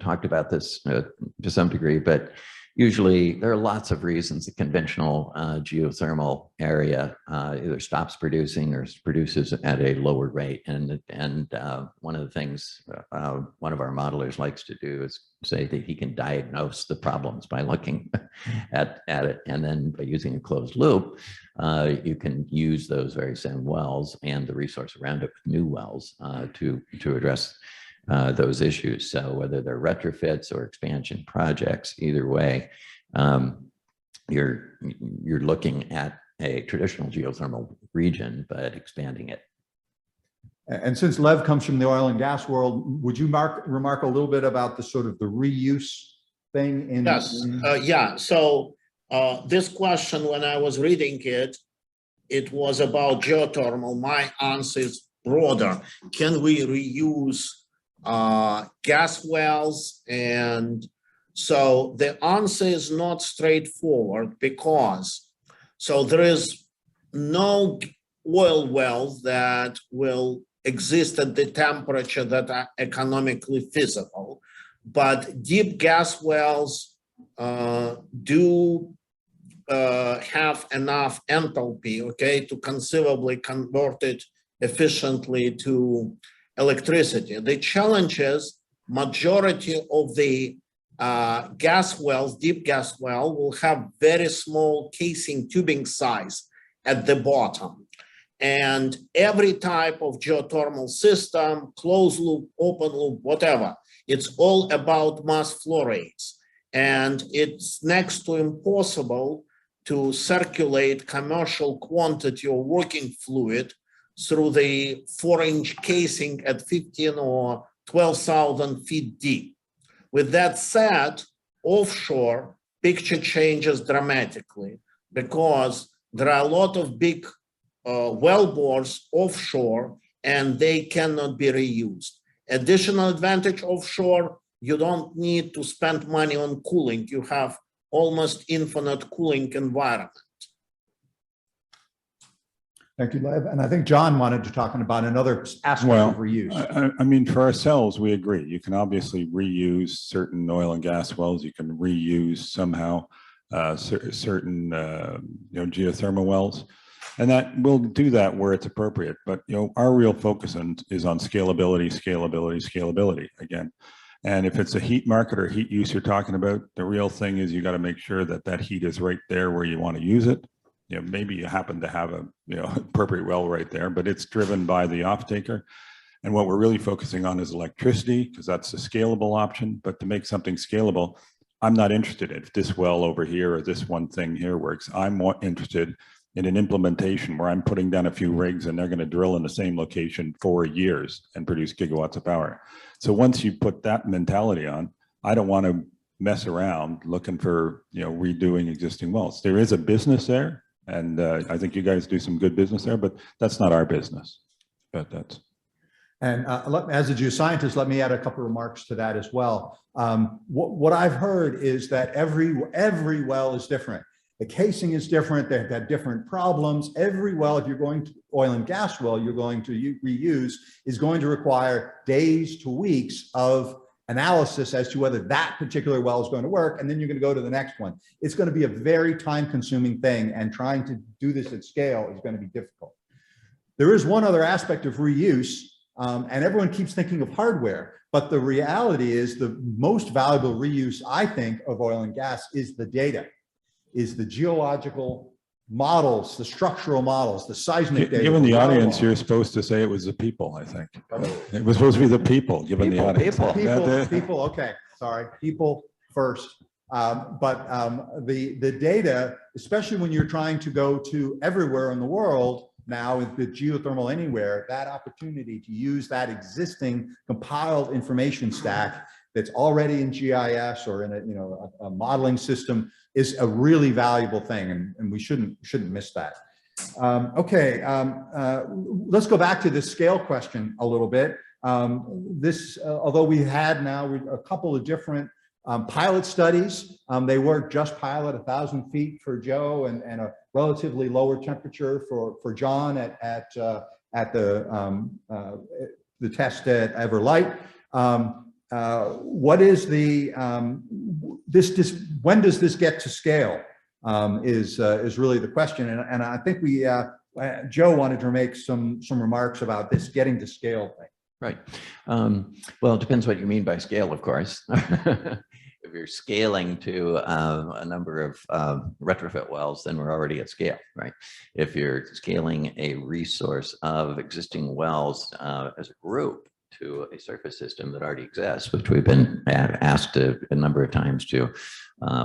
talked about this to some degree, but usually there are lots of reasons the conventional geothermal area either stops producing or produces at a lower rate. And one of the things one of our modelers likes to do is say that he can diagnose the problems by looking at it. And then by using a closed loop, you can use those very same wells and the resource around it with new wells to address those issues. So whether they're retrofits or expansion projects, either way, you're looking at a traditional geothermal region, but expanding it. And since Lev comes from the oil and gas world, would you remark a little bit about the sort of the reuse thing? Yes, yeah. So this question, when I was reading it, it was about geothermal. My answer is broader. Can we reuse gas wells? And so the answer is not straightforward, because there is no oil wells that will exist at the temperature that are economically feasible, but deep gas wells do have enough enthalpy, okay, to conceivably convert it efficiently to electricity. The challenge is majority of the gas wells, deep gas well, will have very small casing tubing size at the bottom. And every type of geothermal system, closed loop, open loop, whatever, it's all about mass flow rates. And it's next to impossible to circulate commercial quantity of working fluid through the 4-inch casing at 15 or 12,000 feet deep. With that said, offshore picture changes dramatically because there are a lot of big wellbores offshore and they cannot be reused. Additional advantage offshore, you don't need to spend money on cooling. You have almost infinite cooling environment. Thank you, Lev. And I think John wanted to talk about another aspect of reuse. I mean, for ourselves, we agree. You can obviously reuse certain oil and gas wells. You can reuse somehow certain geothermal wells, and that we'll do that where it's appropriate. But our real focus is on scalability, scalability, scalability again. And if it's a heat market or heat use you're talking about, the real thing is you got to make sure that that heat is right there where you want to use it. Maybe you happen to have a appropriate well right there, but it's driven by the off-taker. And what we're really focusing on is electricity, because that's the scalable option. But to make something scalable, I'm not interested if this well over here or this one thing here works. I'm more interested in an implementation where I'm putting down a few rigs and they're going to drill in the same location for years and produce gigawatts of power. So once you put that mentality on, I don't want to mess around looking for redoing existing wells. There is a business there. And I think you guys do some good business there, but that's not our business. But that's. And as a geoscientist, let me add a couple of remarks to that as well. What I've heard is that every well is different. The casing is different. They've got different problems. Every well, if you're going to oil and gas well, you're going to reuse is going to require days to weeks of analysis as to whether that particular well is going to work, and then you're going to go to the next one. It's going to be a very time-consuming thing, and trying to do this at scale is going to be difficult. There is one other aspect of reuse, and everyone keeps thinking of hardware, but the reality is the most valuable reuse, I think, of oil and gas is the data, is the geological models, the structural models, the seismic data. Given the audience, you're supposed to say it was the people, I think. It was supposed to be the people, given the audience. People, okay, sorry, people first. The data, especially when you're trying to go to everywhere in the world now with the geothermal anywhere, that opportunity to use that existing compiled information stack that's already in GIS or in a modeling system is a really valuable thing, and we shouldn't miss that. Let's go back to this scale question a little bit. Although we had now a couple of different pilot studies, they weren't just pilot, 1,000 feet for Joe and a relatively lower temperature for John at the test at Everlight. What is the when does this get to scale is really the question, and I think Joe wanted to make some remarks about this getting to scale thing. Right. Well, it depends what you mean by scale, of course. If you're scaling to a number of retrofit wells, then we're already at scale, right? If you're scaling a resource of existing wells as a group to a surface system that already exists, which we've been asked a number of times to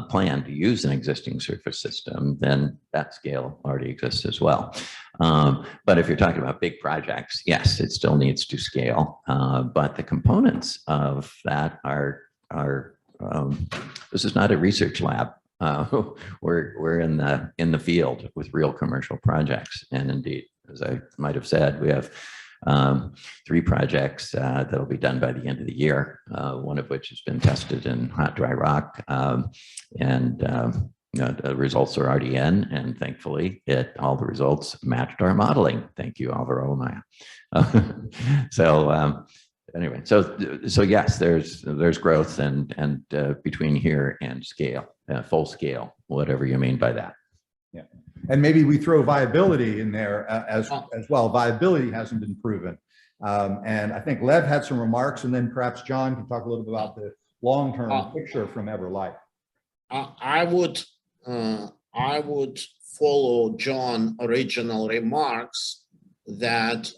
plan to use an existing surface system, then that scale already exists as well. But if you're talking about big projects, yes, it still needs to scale. But the components of that are this is not a research lab. We're in the field with real commercial projects, and indeed, as I might have said, we have 3 projects that'll be done by the end of the year, one of which has been tested in hot, dry rock, and the results are already in, and thankfully all the results matched our modeling. Thank you, Alvaro Maya. Anyway, so yes, there's growth and between here and scale, full scale, whatever you mean by that. Yeah, and maybe we throw viability in there as well. Viability hasn't been proven. And I think Lev had some remarks, and then perhaps John can talk a little bit about the long-term picture from EverLife. I would follow John's original remarks that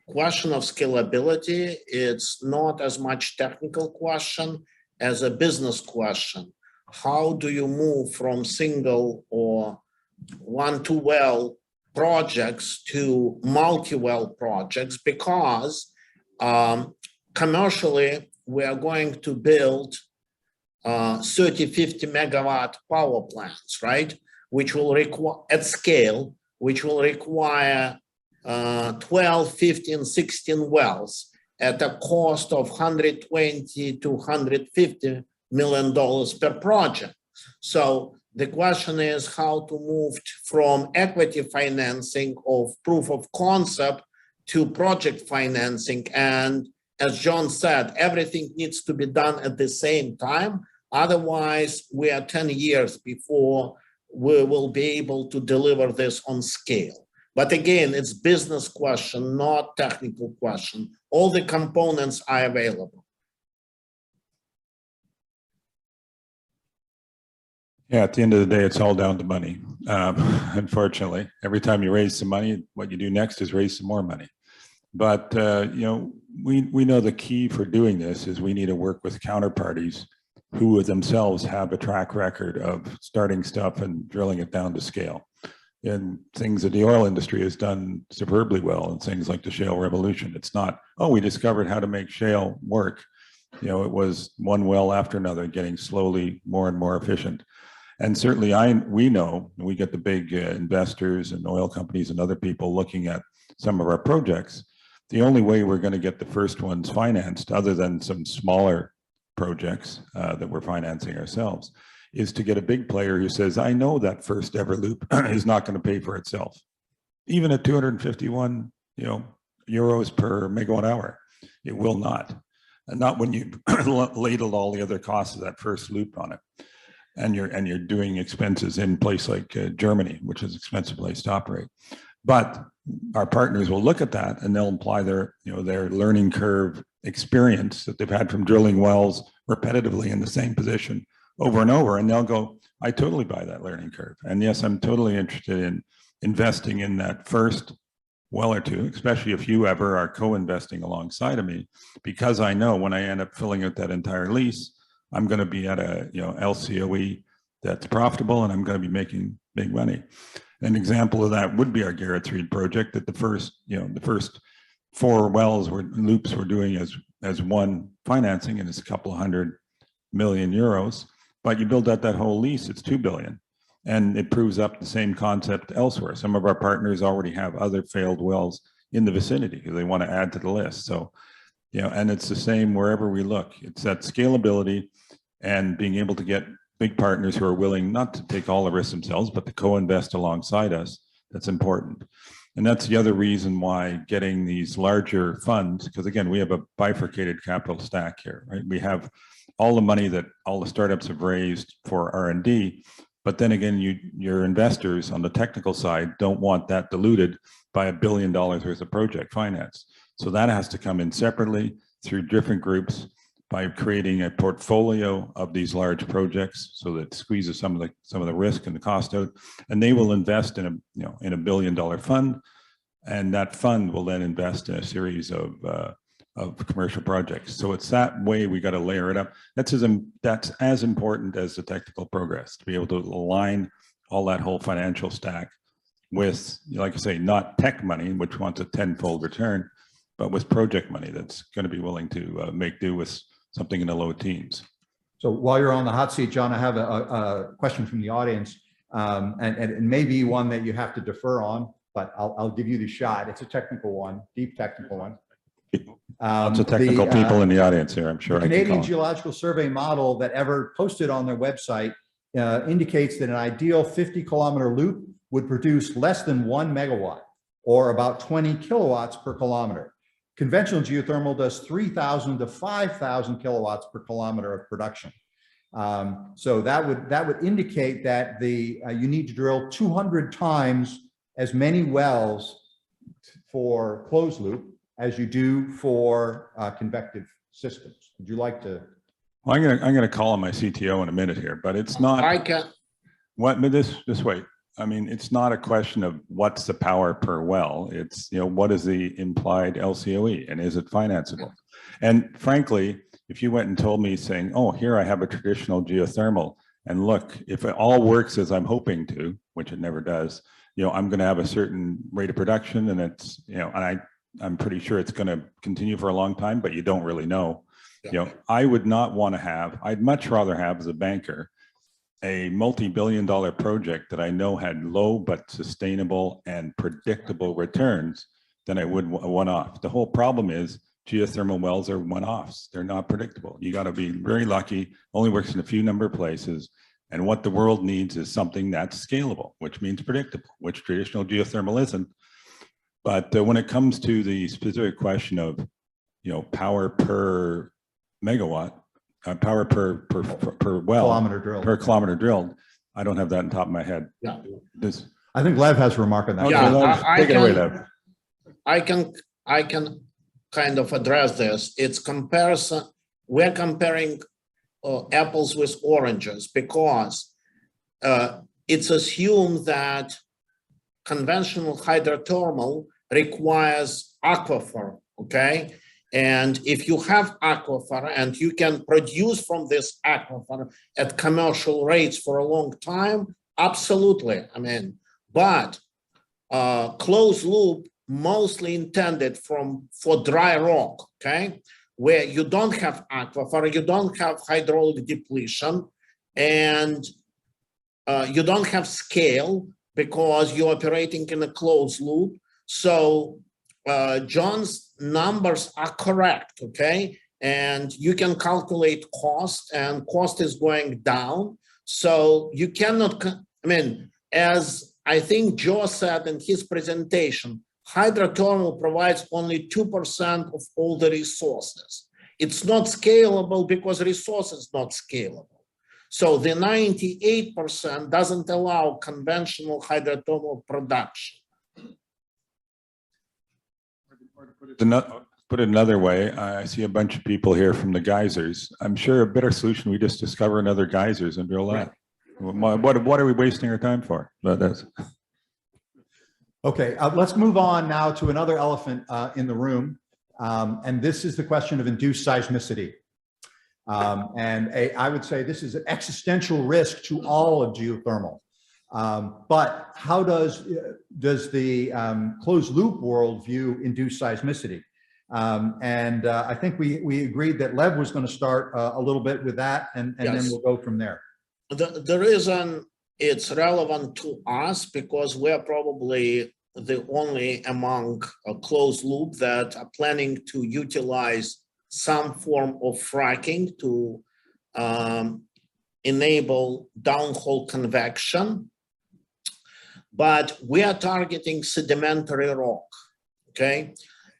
question of scalability, it's not as much technical question as a business question. How do you move from single or 1-2 well projects to multi-well projects? Because commercially, we are going to build 30-50 megawatt power plants, right? Which will require, at scale, which will require 12, 15, 16 wells at a cost of $120 to $150 million per project. So the question is how to move from equity financing of proof of concept to project financing. And as John said, everything needs to be done at the same time. Otherwise, we are 10 years before we will be able to deliver this on scale. But again, it's business question, not technical question. All the components are available. Yeah, at the end of the day, it's all down to money. Unfortunately, every time you raise some money, what you do next is raise some more money. But you know, we know the key for doing this is we need to work with counterparties who themselves have a track record of starting stuff and drilling it down to scale. And things that the oil industry has done superbly well, and things like the shale revolution. It's not, oh, we discovered how to make shale work. You know, it was one well after another, getting slowly more and more efficient. And certainly we know, we get the big investors and oil companies and other people looking at some of our projects. The only way we're going to get the first ones financed, other than some smaller projects that we're financing ourselves, is to get a big player who says, I know that first ever loop is not going to pay for itself. Even at 251, euros per megawatt hour, it will not. And not when you ladled all the other costs of that first loop on it. And you're doing expenses in a place like Germany, which is an expensive place to operate. But our partners will look at that and they'll apply their learning curve experience that they've had from drilling wells repetitively in the same position over and over, and they'll go, I totally buy that learning curve. And yes, I'm totally interested in investing in that first well or two, especially if you ever are co-investing alongside of me, because I know when I end up filling out that entire lease, I'm going to be at a LCOE that's profitable, and I'm going to be making big money. An example of that would be our Garrett's Reed project, that the first 4 wells loops we're doing as one financing, and it's a couple of $100 million. But you build out that whole lease, it's $2 billion, and it proves up the same concept elsewhere. Some of our partners already have other failed wells in the vicinity because they want to add to the list. So, and it's the same wherever we look. It's that scalability and being able to get big partners who are willing not to take all the risks themselves, but to co-invest alongside us. That's important. And that's the other reason why getting these larger funds, because again, we have a bifurcated capital stack here, right? We have all the money that all the startups have raised for R&D, but then again, your investors on the technical side don't want that diluted by $1 billion worth of project finance. So that has to come in separately through different groups by creating a portfolio of these large projects, so that squeezes some of the risk and the cost out, and they will invest in a $1 billion fund, and that fund will then invest in a series of commercial projects. So it's that way we got to layer it up. That's as important as the technical progress, to be able to align all that whole financial stack with, like I say, not tech money, which wants a 10-fold return, but with project money that's going to be willing to make do with something in the low teens. So while you're on the hot seat, John, I have a question from the audience, and it may be one that you have to defer on, but I'll give you the shot. It's a technical one, deep technical one. Lots of technical people in the audience here, I'm sure. The Canadian Geological Survey model that Ever posted on their website indicates that an ideal 50-kilometer loop would produce less than 1 megawatt, or about 20 kilowatts per kilometer. Conventional geothermal does 3,000 to 5,000 kilowatts per kilometer of production. So that would indicate that you need to drill 200 times as many wells for closed loop as you do for convective systems. Would you like to? Well, I'm gonna call on my CTO in a minute here, but it's not. I can. What? But this way. I mean, it's not a question of what's the power per well. It's, you know, what is the implied LCOE and is it financeable? And frankly, if you went and told me saying, oh, here I have a traditional geothermal, and look, if it all works as I'm hoping to, which it never does, you know, I'm going to have a certain rate of production, and it's, you know, and I'm pretty sure it's going to continue for a long time, but you don't really know. Yeah. You know, I would not want to have, I'd much rather have as a banker, a multi-billion-dollar project that I know had low but sustainable and predictable returns than I would a one-off. The whole problem is geothermal wells are one-offs. They're not predictable. You got to be very lucky, only works in a few number of places. And what the world needs is something that's scalable, which means predictable, which traditional geothermal isn't. But when it comes to the specific question of, you know, power per megawatt, power per well, Kilometer drilled. per kilometer drilled, I don't have that on top of my head. Yeah. This, I think Lev has a remark on that. Yeah, Lev, take it away, Lev. I can kind of address this. It's comparison. We're comparing apples with oranges because it's assumed that conventional hydrothermal requires aquifer, okay? And if you have aquifer and you can produce from this aquifer at commercial rates for a long time, absolutely. I mean, but closed loop mostly intended for dry rock, okay? Where you don't have aquifer, you don't have hydraulic depletion, and you don't have scale because you're operating in a closed loop. So John's numbers are correct, okay? And you can calculate cost, and cost is going down. So you cannot, I mean, as I think Joe said in his presentation, hydrothermal provides only 2% of all the resources. It's not scalable because resource is not scalable. So the 98% doesn't allow conventional hydrothermal production. Put it another way, I see a bunch of people here from the geysers. I'm sure a better solution, we just discover another geysers and drill that. What are we wasting our time for? But that's. Okay, let's move on now to another elephant in the room. And this is the question of induced seismicity. I would say this is an existential risk to all of geothermal. But how does the closed loop world view induced seismicity? I think we agreed that Lev was going to start a little bit with that, and Yes. then we'll go from there. The reason it's relevant to us because we're probably the only among a closed loop that are planning to utilize some form of fracking to enable downhole convection. But we are targeting sedimentary rock, okay?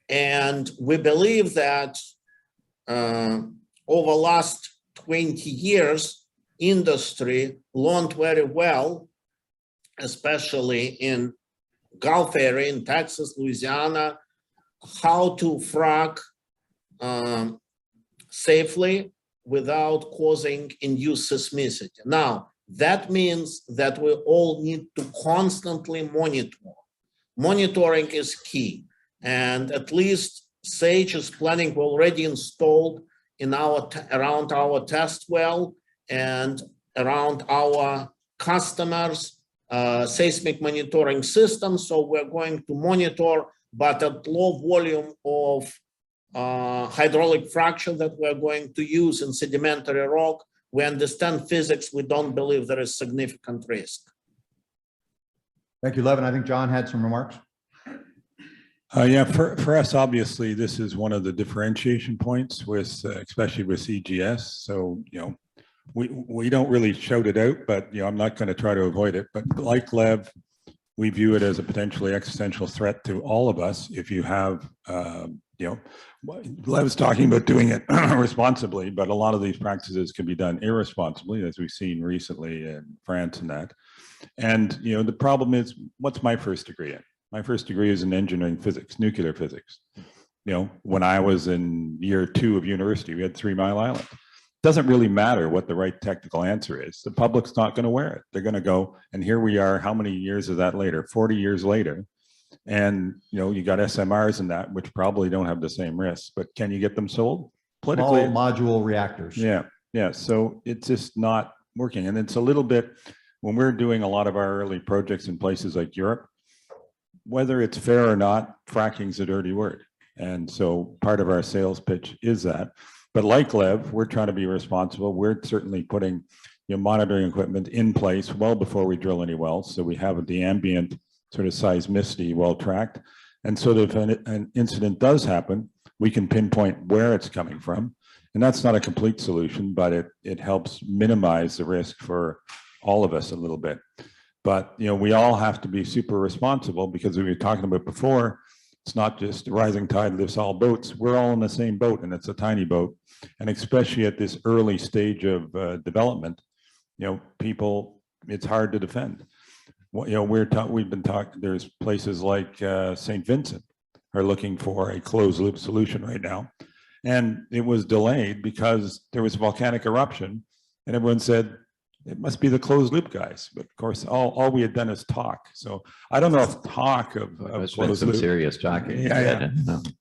And we believe that over last 20 years, industry learned very well, especially in Gulf area, in Texas, Louisiana, how to frack safely without causing induced seismicity. Now, that means that we all need to constantly monitor. Monitoring is key. And at least SAGE is planning, we already installed in around our test well and around our customers' seismic monitoring system. So we're going to monitor, but at low volume of hydraulic fracture that we're going to use in sedimentary rock. We understand physics. We don't believe there is significant risk. Thank you, Lev. I think John had some remarks. Yeah, for us, obviously, this is one of the differentiation points with, especially with CGS. So, you know, we don't really shout it out, but, you know, I'm not going to try to avoid it. But like Lev, we view it as a potentially existential threat to all of us if you have, you know, Lev's talking about doing it responsibly, but a lot of these practices can be done irresponsibly, as we've seen recently in France and that. And, you know, the problem is, what's my first degree in? My first degree is in engineering physics, nuclear physics. You know, when I was in year 2 of university, we had 3 Mile Island. Doesn't really matter what the right technical answer is. The public's not going to wear it. They're going to go, and here we are, how many years is that later? 40 years later. And, you know, you got SMRs in that, which probably don't have the same risks, but can you get them sold? Politically, Small module reactors. yeah. So it's just not working. And it's a little bit, when we're doing a lot of our early projects in places like Europe, whether it's fair or not, fracking's a dirty word. And so part of our sales pitch is that. But like Lev, we're trying to be responsible. We're certainly putting, you know, monitoring equipment in place well before we drill any wells. So we have the ambient sort of seismicity well tracked. And so that if an incident does happen, we can pinpoint where it's coming from. And that's not a complete solution, but it helps minimize the risk for all of us a little bit. But, you know, we all have to be super responsible, because we were talking about before, it's not just the rising tide lifts all boats. We're all in the same boat, and it's a tiny boat. And especially at this early stage of development, you know, people, it's hard to defend. Well, you know, we've been talking, there's places like St. Vincent are looking for a closed loop solution right now. And it was delayed because there was volcanic eruption, and everyone said, it must be the closed loop guys. But of course, all we had done is talk. So I don't know if talk of closed some loop. serious talking. Yeah.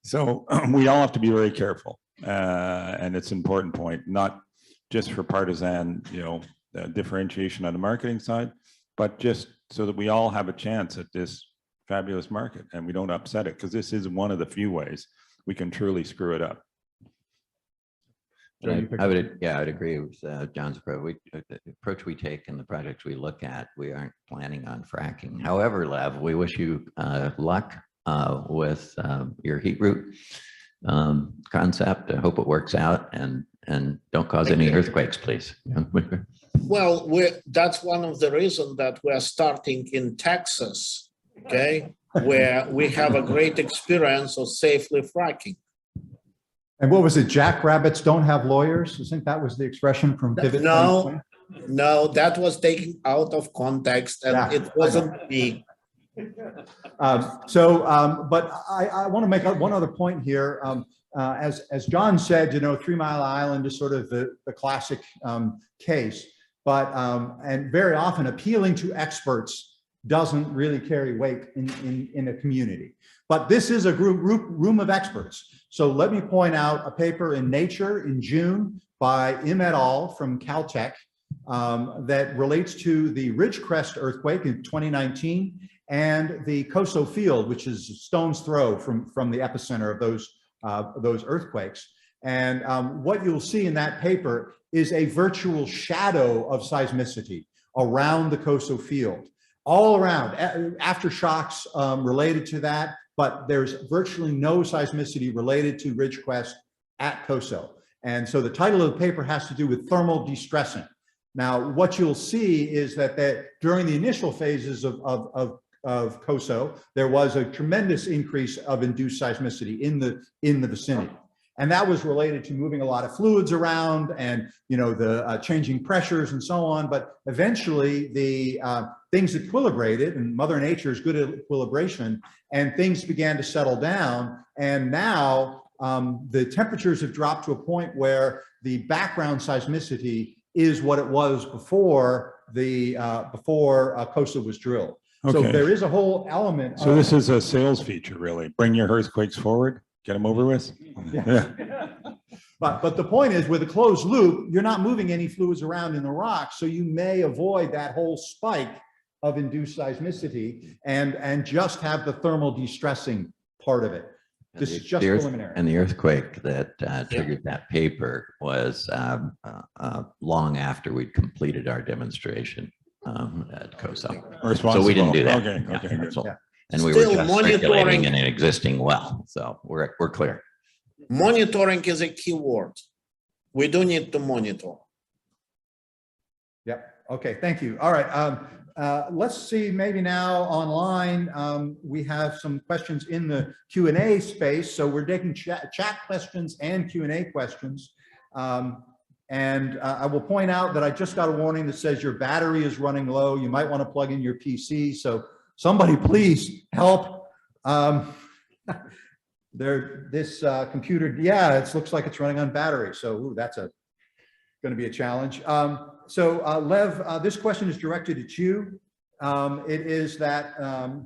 So we all have to be very careful. And it's an important point, not just for partisan, you know, differentiation on the marketing side, but just so that we all have a chance at this fabulous market and we don't upset it, because this is one of the few ways we can truly screw it up. I would agree with John's approach. The approach we take and the projects we look at, we aren't planning on fracking. However, Lev, we wish you luck with your heat root concept. I hope it works out, and don't cause any earthquakes, please. Well, that's one of the reasons that we're starting in Texas, okay, where we have a great experience of safely fracking. And what was it? Jackrabbits don't have lawyers? I think that was the expression from Pivot. No, that was taken out of context, and it wasn't me. But I want to make one other point here. As John said, you know, 3 Mile Island is sort of the classic case, but and very often appealing to experts doesn't really carry weight in a community. But this is a room of experts. So let me point out a paper in Nature in June by Im et al. From Caltech that relates to the Ridgecrest earthquake in 2019 and the Coso Field, which is a stone's throw from the epicenter of those earthquakes. And what you'll see in that paper is a virtual shadow of seismicity around the Coso Field, all around, aftershocks related to that, but there's virtually no seismicity related to Ridgecrest at Coso. And so the title of the paper has to do with thermal distressing. Now, what you'll see is that during the initial phases of Coso, there was a tremendous increase of induced seismicity in the vicinity. And that was related to moving a lot of fluids around and, you know, the changing pressures and so on. But eventually the things equilibrated, and Mother Nature is good at equilibration, and things began to settle down. And now the temperatures have dropped to a point where the background seismicity is what it was before Coso was drilled. Okay. So there is a whole element. So this is a sales feature, really. Bring your earthquakes forward. Get them over with. Yeah. But the point is, with a closed loop, you're not moving any fluids around in the rock, so you may avoid that whole spike of induced seismicity and just have the thermal distressing part of it. This is just preliminary. And the earthquake that triggered that paper was long after we'd completed our demonstration at Coso. So we didn't do that. Okay, good. Yeah. And we were just circulating in an existing well, so we're clear. Monitoring is a key word. We do need to monitor. Yep. Okay. Thank you. All right. Let's see. Maybe now online we have some questions in the Q&A space. So we're taking chat questions and Q&A questions. And I will point out that I just got a warning that says your battery is running low. You might want to plug in your PC. So somebody please help This computer, yeah, it looks like it's running on battery. So ooh, that's going to be a challenge. Lev, this question is directed at you. It is that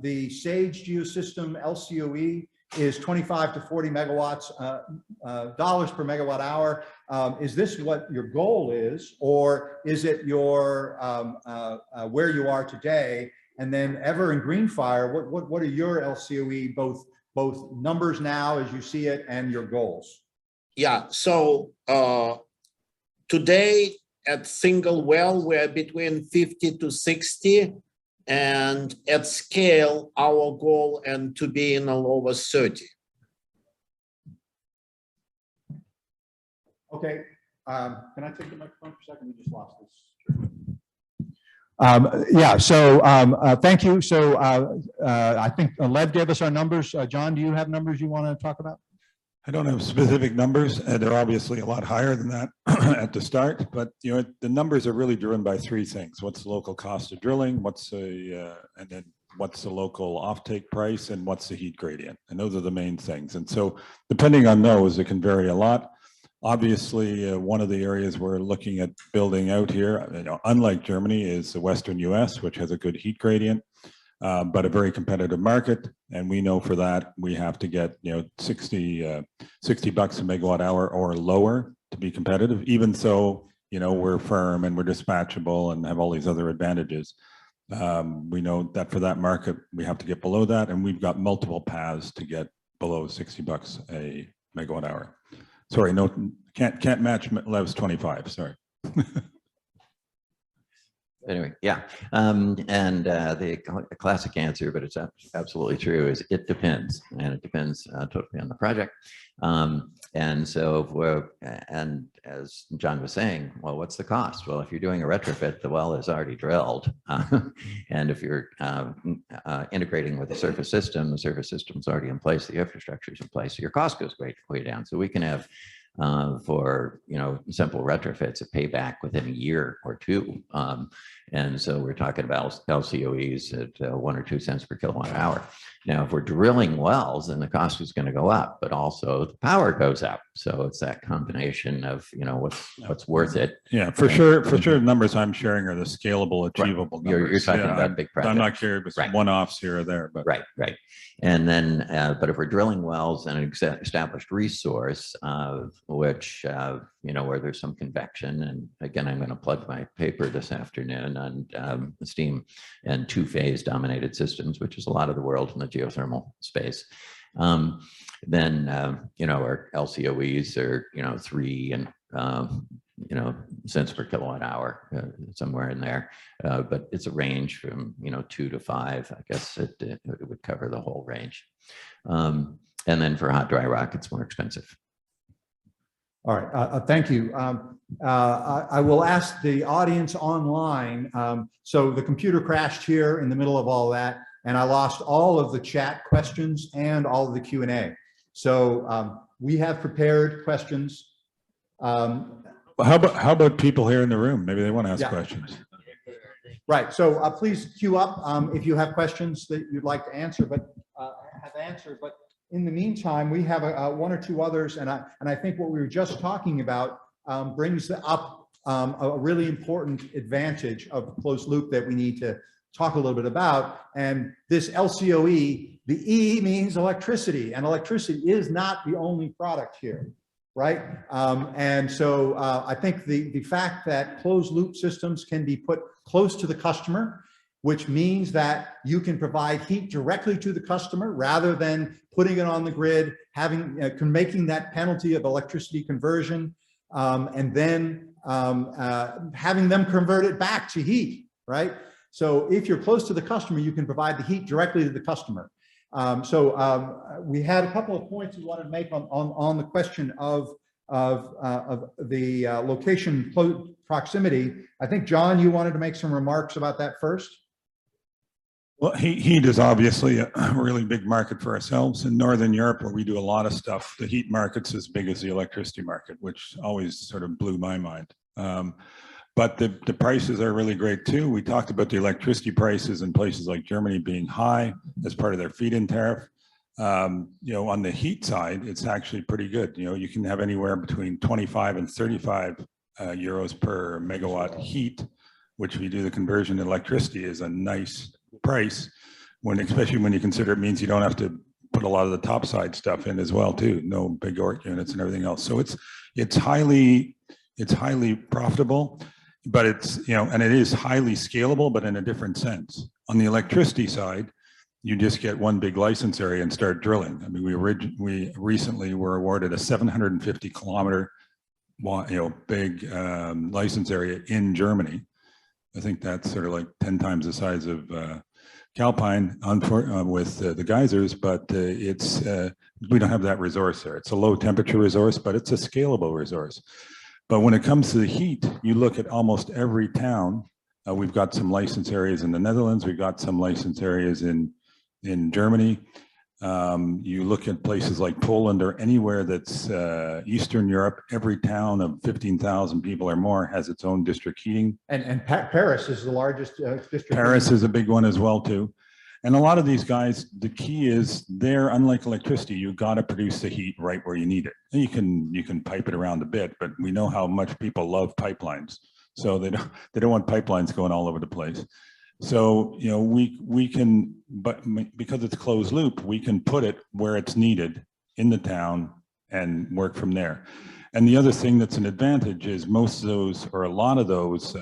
the SAGE Geosystem LCOE is 25 to 40 megawatts, dollars per megawatt hour. Is this what your goal is, or is it your where you are today? And then Ever and Greenfire, what are your LCOE, both numbers now as you see it and your goals? Yeah, so today at single well, we're between 50 to 60. And at scale, our goal and to be in a lower 30. Okay, can I take the microphone for a second? We just lost this. Thank you. So I think Lev gave us our numbers. John, do you have numbers you want to talk about? I don't have specific numbers, and they're obviously a lot higher than that at the start, but the numbers are really driven by three things. What's the local cost of drilling, and then what's the local offtake price, and what's the heat gradient? And those are the main things. And so depending on those, it can vary a lot. Obviously, one of the areas we're looking at building out here, unlike Germany, is the Western US, which has a good heat gradient. But a very competitive market, and we know for that we have to get $60 a megawatt hour or lower to be competitive. Even so, we're firm and we're dispatchable and have all these other advantages. We know that for that market we have to get below that, and we've got multiple paths to get below $60 a megawatt hour. Sorry, no, can't match Lev's 25. Sorry. Anyway, yeah, the classic answer, but it's absolutely true, is it depends, and it depends totally on the project. And so, and as John was saying, well, what's the cost? Well, if you're doing a retrofit, the well is already drilled, and if you're integrating with the surface system's already in place, the infrastructure is in place, so your cost goes way down. So we can have for simple retrofits a payback within a year or two, and so we're talking about LCOEs at 1 or 2 cents per kilowatt hour. Now, if we're drilling wells, then the cost is going to go up, but also the power goes up. So it's that combination of what's worth it. Yeah, for sure. The numbers I'm sharing are the scalable, achievable numbers. You're talking about big projects. I'm not curious with some one-offs here or there, but right. And then, but if we're drilling wells in an established resource, which where there's some convection, and again, I'm going to plug my paper this afternoon on steam and two-phase dominated systems, which is a lot of the world in the geothermal space. Then our LCOEs are 3 cents per kilowatt hour, somewhere in there, but it's a range from 2 to 5. I guess it would cover the whole range. And then for hot dry rock, it's more expensive. All right, thank you. I will ask the audience online. So the computer crashed here in the middle of all that, and I lost all of the chat questions and all of the Q&A. So we have prepared questions. How about people here in the room? Maybe they want to ask questions. Right. So please queue up if you have questions that you'd like to answer, but have answered. But in the meantime, we have 1 or 2 others, and I think what we were just talking about brings up a really important advantage of closed loop that we need to talk a little bit about. And this LCOE, the E means electricity, and electricity is not the only product here, right? And so I think the fact that closed loop systems can be put close to the customer, which means that you can provide heat directly to the customer rather than putting it on the grid, making that penalty of electricity conversion, and then having them convert it back to heat, right? So if you're close to the customer, you can provide the heat directly to the customer. We had a couple of points we wanted to make on the question of the location proximity. I think, John, you wanted to make some remarks about that first. Well, heat is obviously a really big market for ourselves. In Northern Europe, where we do a lot of stuff, the heat market's as big as the electricity market, which always sort of blew my mind. But the prices are really great too. We talked about the electricity prices in places like Germany being high as part of their feed-in tariff. You know, on the heat side, it's actually pretty good. You know, you can have anywhere between 25 and 35 euros per megawatt heat, which if you do the conversion to electricity is a nice price, when especially when you consider it means you don't have to put a lot of the top side stuff in as well too. No big ORC units and everything else. So it's highly profitable, but it's, you know, and it is highly scalable, but in a different sense. On the electricity side, you just get one big license area and start drilling. I mean, we recently were awarded a 750 kilometer, you know, big license area in Germany. I think that's sort of like 10 times the size of Calpine with the geysers, but we don't have that resource there. It's a low temperature resource, but it's a scalable resource. But when it comes to the heat, you look at almost every town. We've got some license areas in the Netherlands. We've got some license areas in Germany. You look at places like Poland or anywhere that's Eastern Europe, every town of 15,000 people or more has its own district heating. And Paris is the largest district. Paris is a big one as well too. And a lot of these guys, the key is they're, unlike electricity, you got to produce the heat right where you need it. And you can pipe it around a bit, but we know how much people love pipelines. So they don't want pipelines going all over the place. So, you know, we can, but because it's closed loop, we can put it where it's needed in the town and work from there. And the other thing that's an advantage is most of those, or a lot of those,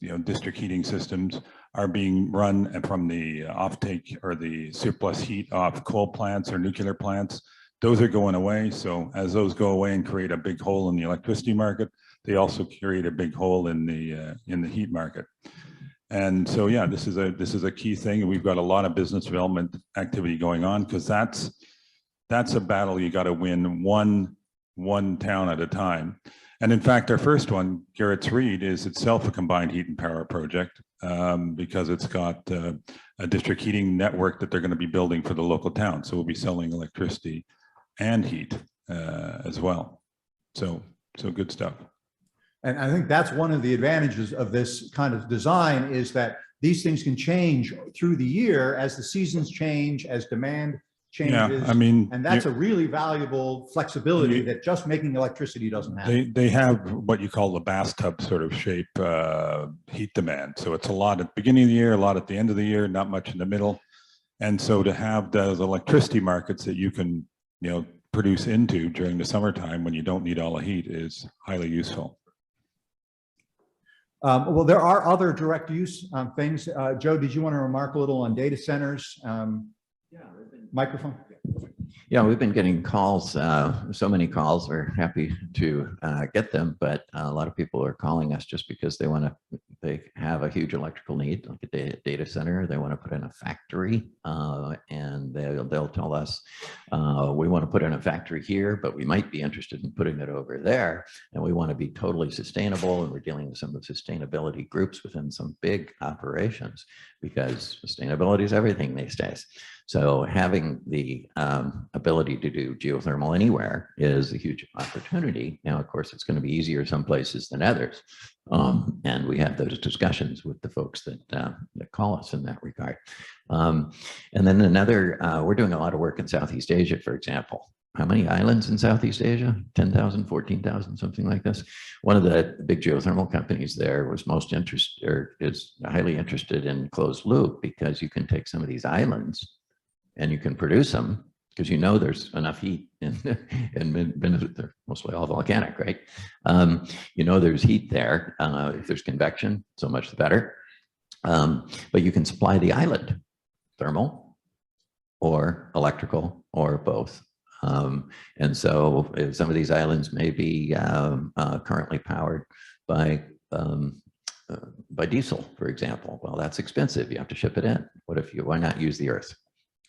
you know, district heating systems are being run from the offtake or the surplus heat off coal plants or nuclear plants. Those are going away. So as those go away and create a big hole in the electricity market, they also create a big hole in the heat market. And so, yeah, this is a key thing. And we've got a lot of business development activity going on, because that's a battle you got to win one town at a time. And in fact, our first one, Garrett's Reed, is itself a combined heat and power project, because it's got a district heating network that they're going to be building for the local town. So we'll be selling electricity and heat as well. So good stuff. And I think that's one of the advantages of this kind of design, is that these things can change through the year as the seasons change, as demand changes. Yeah, I mean, and that's a really valuable flexibility that just making electricity doesn't have. They have what you call the bathtub sort of shape heat demand. So it's a lot at the beginning of the year, a lot at the end of the year, not much in the middle. And so to have those electricity markets that you can, you know, produce into during the summertime when you don't need all the heat is highly useful. Well, there are other direct use things. Joe, did you want to remark a little on data centers? Microphone. Yeah, we've been getting calls, so many calls. We're happy to get them, but a lot of people are calling us just because they have a huge electrical need, like a data center. They want to put in a factory, and they'll tell us, we want to put in a factory here, but we might be interested in putting it over there, and we want to be totally sustainable. And we're dealing with some of the sustainability groups within some big operations, because sustainability is everything these days. So having the ability to do geothermal anywhere is a huge opportunity. Now, of course, it's going to be easier some places than others. And we have those discussions with the folks that call us in that regard. And then another, we're doing a lot of work in Southeast Asia, for example. How many islands in Southeast Asia? 10,000, 14,000, something like this. One of the big geothermal companies there was is highly interested in closed loop, because you can take some of these islands and you can produce them, because you know there's enough heat in they're mostly all volcanic, right? You know there's heat there. If there's convection, so much the better. But you can supply the island, thermal or electrical or both. And so some of these islands may be currently powered by diesel, for example. Well, that's expensive. You have to ship it in. Why not use the earth?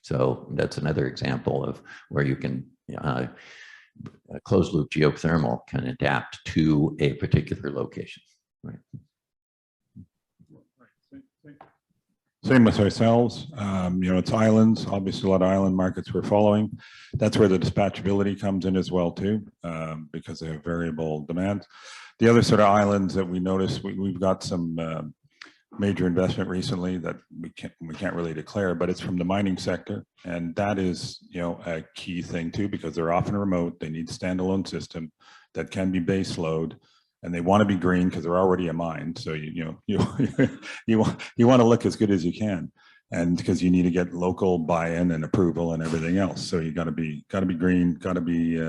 So that's another example of where you can, a closed loop geothermal can adapt to a particular location, right? Same with ourselves. You know, it's islands, obviously a lot of island markets we're following. That's where the dispatchability comes in as well too, because they have variable demands. The other sort of islands that we notice, we've got some major investment recently that we can't really declare, but it's from the mining sector. And that is, a key thing too, because they're often remote. They need standalone system that can be base load, and they want to be green because they're already a mine. So you want to look as good as you can, and because you need to get local buy-in and approval and everything else. So you got to be green, got to be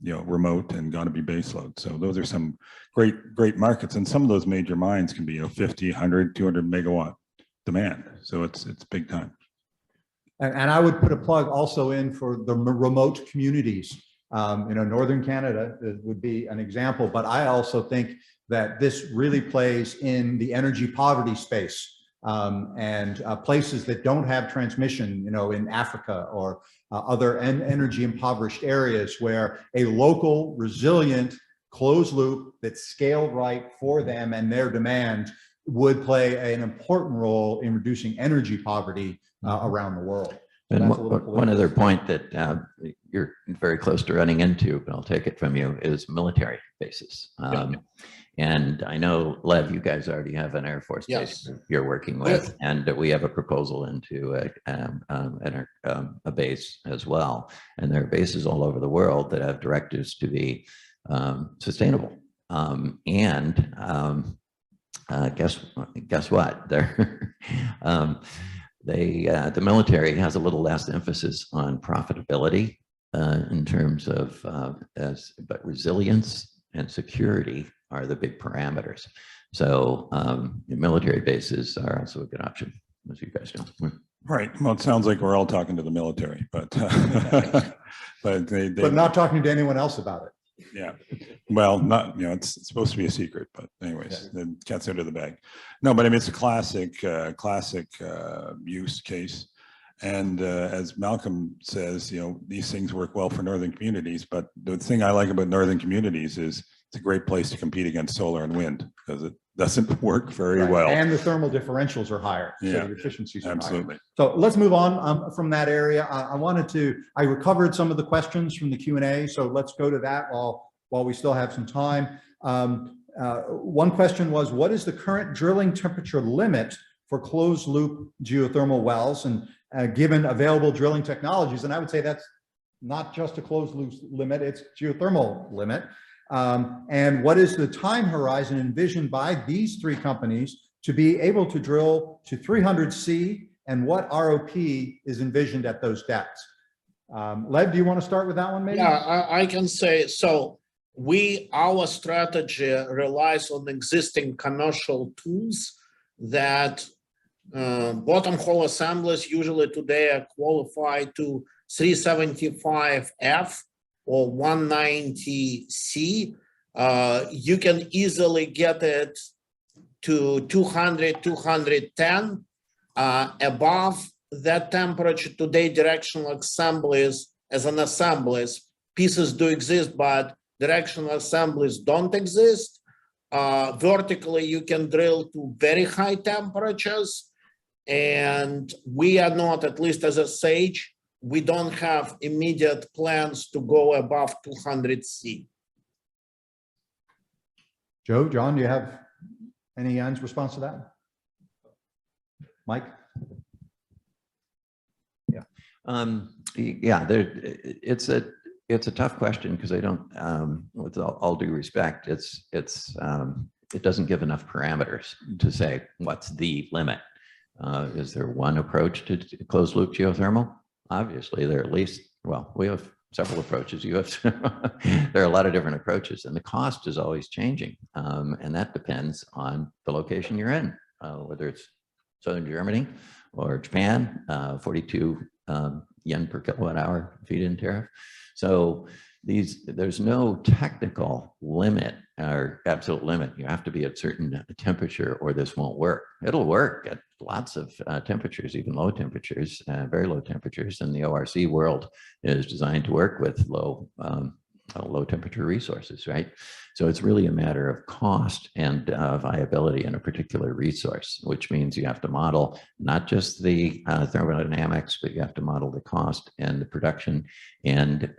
remote, and got to be base load. So those are some great markets, and some of those major mines can be 50, 100, 200 megawatt demand. So it's big time. And I would put a plug also in for the remote communities. Northern Canada would be an example, but I also think that this really plays in the energy poverty space, and places that don't have transmission, in Africa or other energy impoverished areas, where a local resilient closed loop that's scaled right for them and their demand would play an important role in reducing energy poverty around the world. So and one other point that you're very close to running into, but I'll take it from you, is military bases. And I know, Lev, you guys already have an Air Force base you're working with, and we have a proposal into a base as well. And there are bases all over the world that have directives to be sustainable. Guess what? The military has a little less emphasis on profitability in terms of, but resilience and security are the big parameters. So the military bases are also a good option, as you guys know. Right. Well, it sounds like we're all talking to the military, but but not talking to anyone else about it. Yeah. Well, not, it's supposed to be a secret, but anyways, the cat's out of the bag. No, but I mean, it's a classic use case. And as Malcolm says, these things work well for northern communities, but the thing I like about northern communities is it's a great place to compete against solar and wind, because it doesn't work very well. And the thermal differentials are higher, so the efficiencies are absolutely higher. So let's move on from that area. I recovered some of the questions from the Q&A, so let's go to that while we still have some time. One question was, what is the current drilling temperature limit for closed loop geothermal wells, and given available drilling technologies? And I would say that's not just a closed loop limit, it's geothermal limit. And what is the time horizon envisioned by these three companies to be able to drill to 300C, and what ROP is envisioned at those depths? Lev, do you want to start with that one maybe? Yeah, I can say, so our strategy relies on existing commercial tools that bottom hole assemblies usually today are qualified to 375F or 190C. You can easily get it to 200, 210. Above that temperature today, directional assemblies pieces do exist, but directional assemblies don't exist. Vertically, you can drill to very high temperatures, and we are not, at least as a SAGE, we don't have immediate plans to go above 200C. Joe, John, do you have any response to that? Mike? It's a tough question, because I don't, with all due respect, it doesn't give enough parameters to say what's the limit. Is there one approach to closed loop geothermal? Obviously, there are at least, well, we have several approaches. There are a lot of different approaches, and the cost is always changing. And that depends on the location you're in, whether it's Southern Germany or Japan, 42 yen per kilowatt hour feed-in tariff. So there's no technical limit or absolute limit. You have to be at a certain temperature or this won't work. It'll work at lots of temperatures, even low temperatures, very low temperatures. And the ORC world is designed to work with low temperature resources, right? So it's really a matter of cost and viability in a particular resource, which means you have to model not just the thermodynamics, but you have to model the cost and the production, and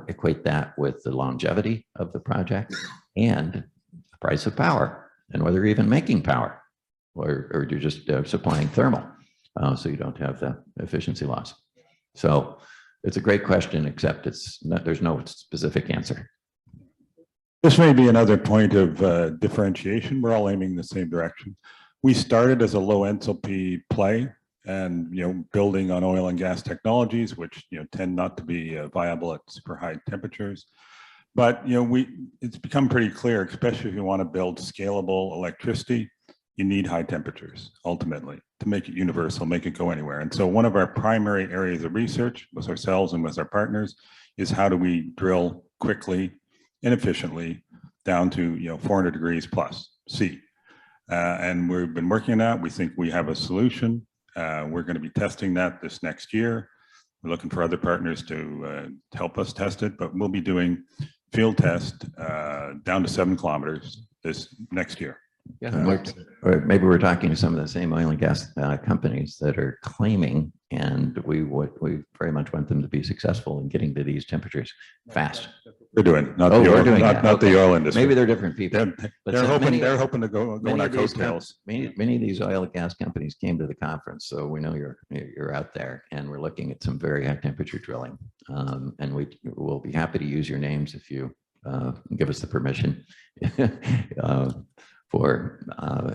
equate that with the longevity of the project and the price of power, and whether you're even making power. or you're just supplying thermal, so you don't have the efficiency loss. So it's a great question, except there's no specific answer. This may be another point of differentiation. We're all aiming the same direction. We started as a low enthalpy play, and building on oil and gas technologies, which tend not to be viable at super high temperatures. But it's become pretty clear, especially if you want to build scalable electricity, you need high temperatures ultimately to make it universal, make it go anywhere. And so one of our primary areas of research with ourselves and with our partners is how do we drill quickly and efficiently down to 400 degrees plus C. And we've been working on that. We think we have a solution. We're going to be testing that this next year. We're looking for other partners to help us test it, but we'll be doing field test down to 7 kilometers this next year. Yeah, or maybe we're talking to some of the same oil and gas companies that are claiming, and we very much want them to be successful in getting to these temperatures fast. We're doing, not the oil industry. Maybe they're different people. They're hoping to go on our coattails. Many of these oil and gas companies came to the conference, so we know you're out there, and we're looking at some very high temperature drilling. And we will be happy to use your names if you give us the permission for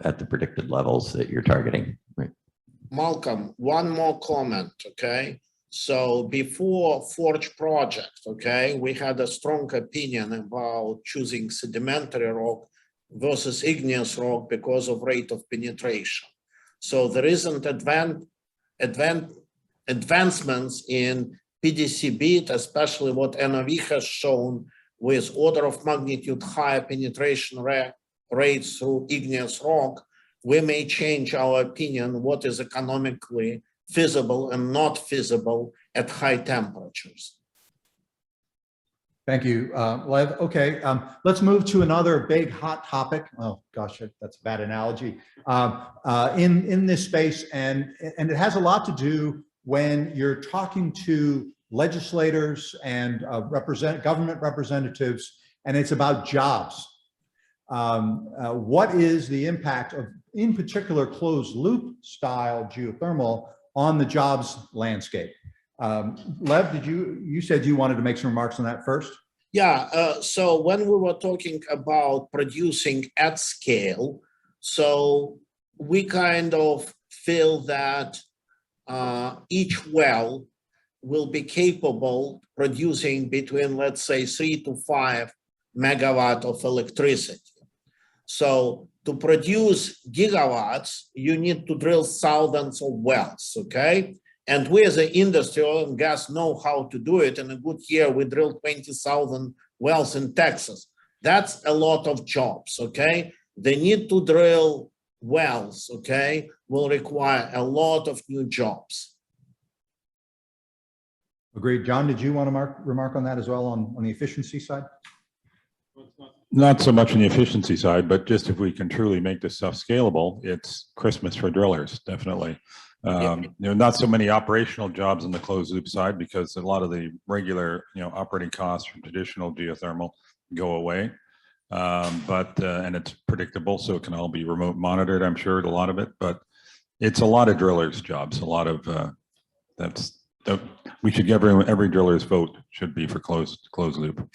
at the predicted levels that you're targeting. Right. Malcolm, one more comment, okay? So before Forge project, okay, we had a strong opinion about choosing sedimentary rock versus igneous rock because of rate of penetration. So there isn't advancements in PDCB, especially what NOV has shown with order of magnitude higher penetration rates through igneous rock. We may change our opinion what is economically feasible and not feasible at high temperatures. Thank you, Lev. Okay, let's move to another big hot topic. Oh gosh, that's a bad analogy. In this space, and it has a lot to do when you're talking to legislators and government representatives, and it's about jobs. What is the impact of, in particular, closed loop style geothermal on the jobs landscape? Lev, you said you wanted to make some remarks on that first? Yeah, so when we were talking about producing at scale, so we kind of feel that each well will be capable producing between, let's say, 3 to 5 megawatt of electricity. So to produce gigawatts, you need to drill thousands of wells, okay? And we as an industry, oil and gas, know how to do it. In a good year, we drilled 20,000 wells in Texas. That's a lot of jobs, okay? The need to drill wells, okay, will require a lot of new jobs. Agreed. John, did you want to remark on that as well on the efficiency side? Not so much on the efficiency side, but just if we can truly make this stuff scalable, it's Christmas for drillers, definitely. Not so many operational jobs on the closed loop side because a lot of the regular, operating costs from traditional geothermal go away. And it's predictable, so it can all be remote monitored, I'm sure, a lot of it, but it's a lot of drillers' jobs, a lot of, we should give every driller's vote should be for closed loop.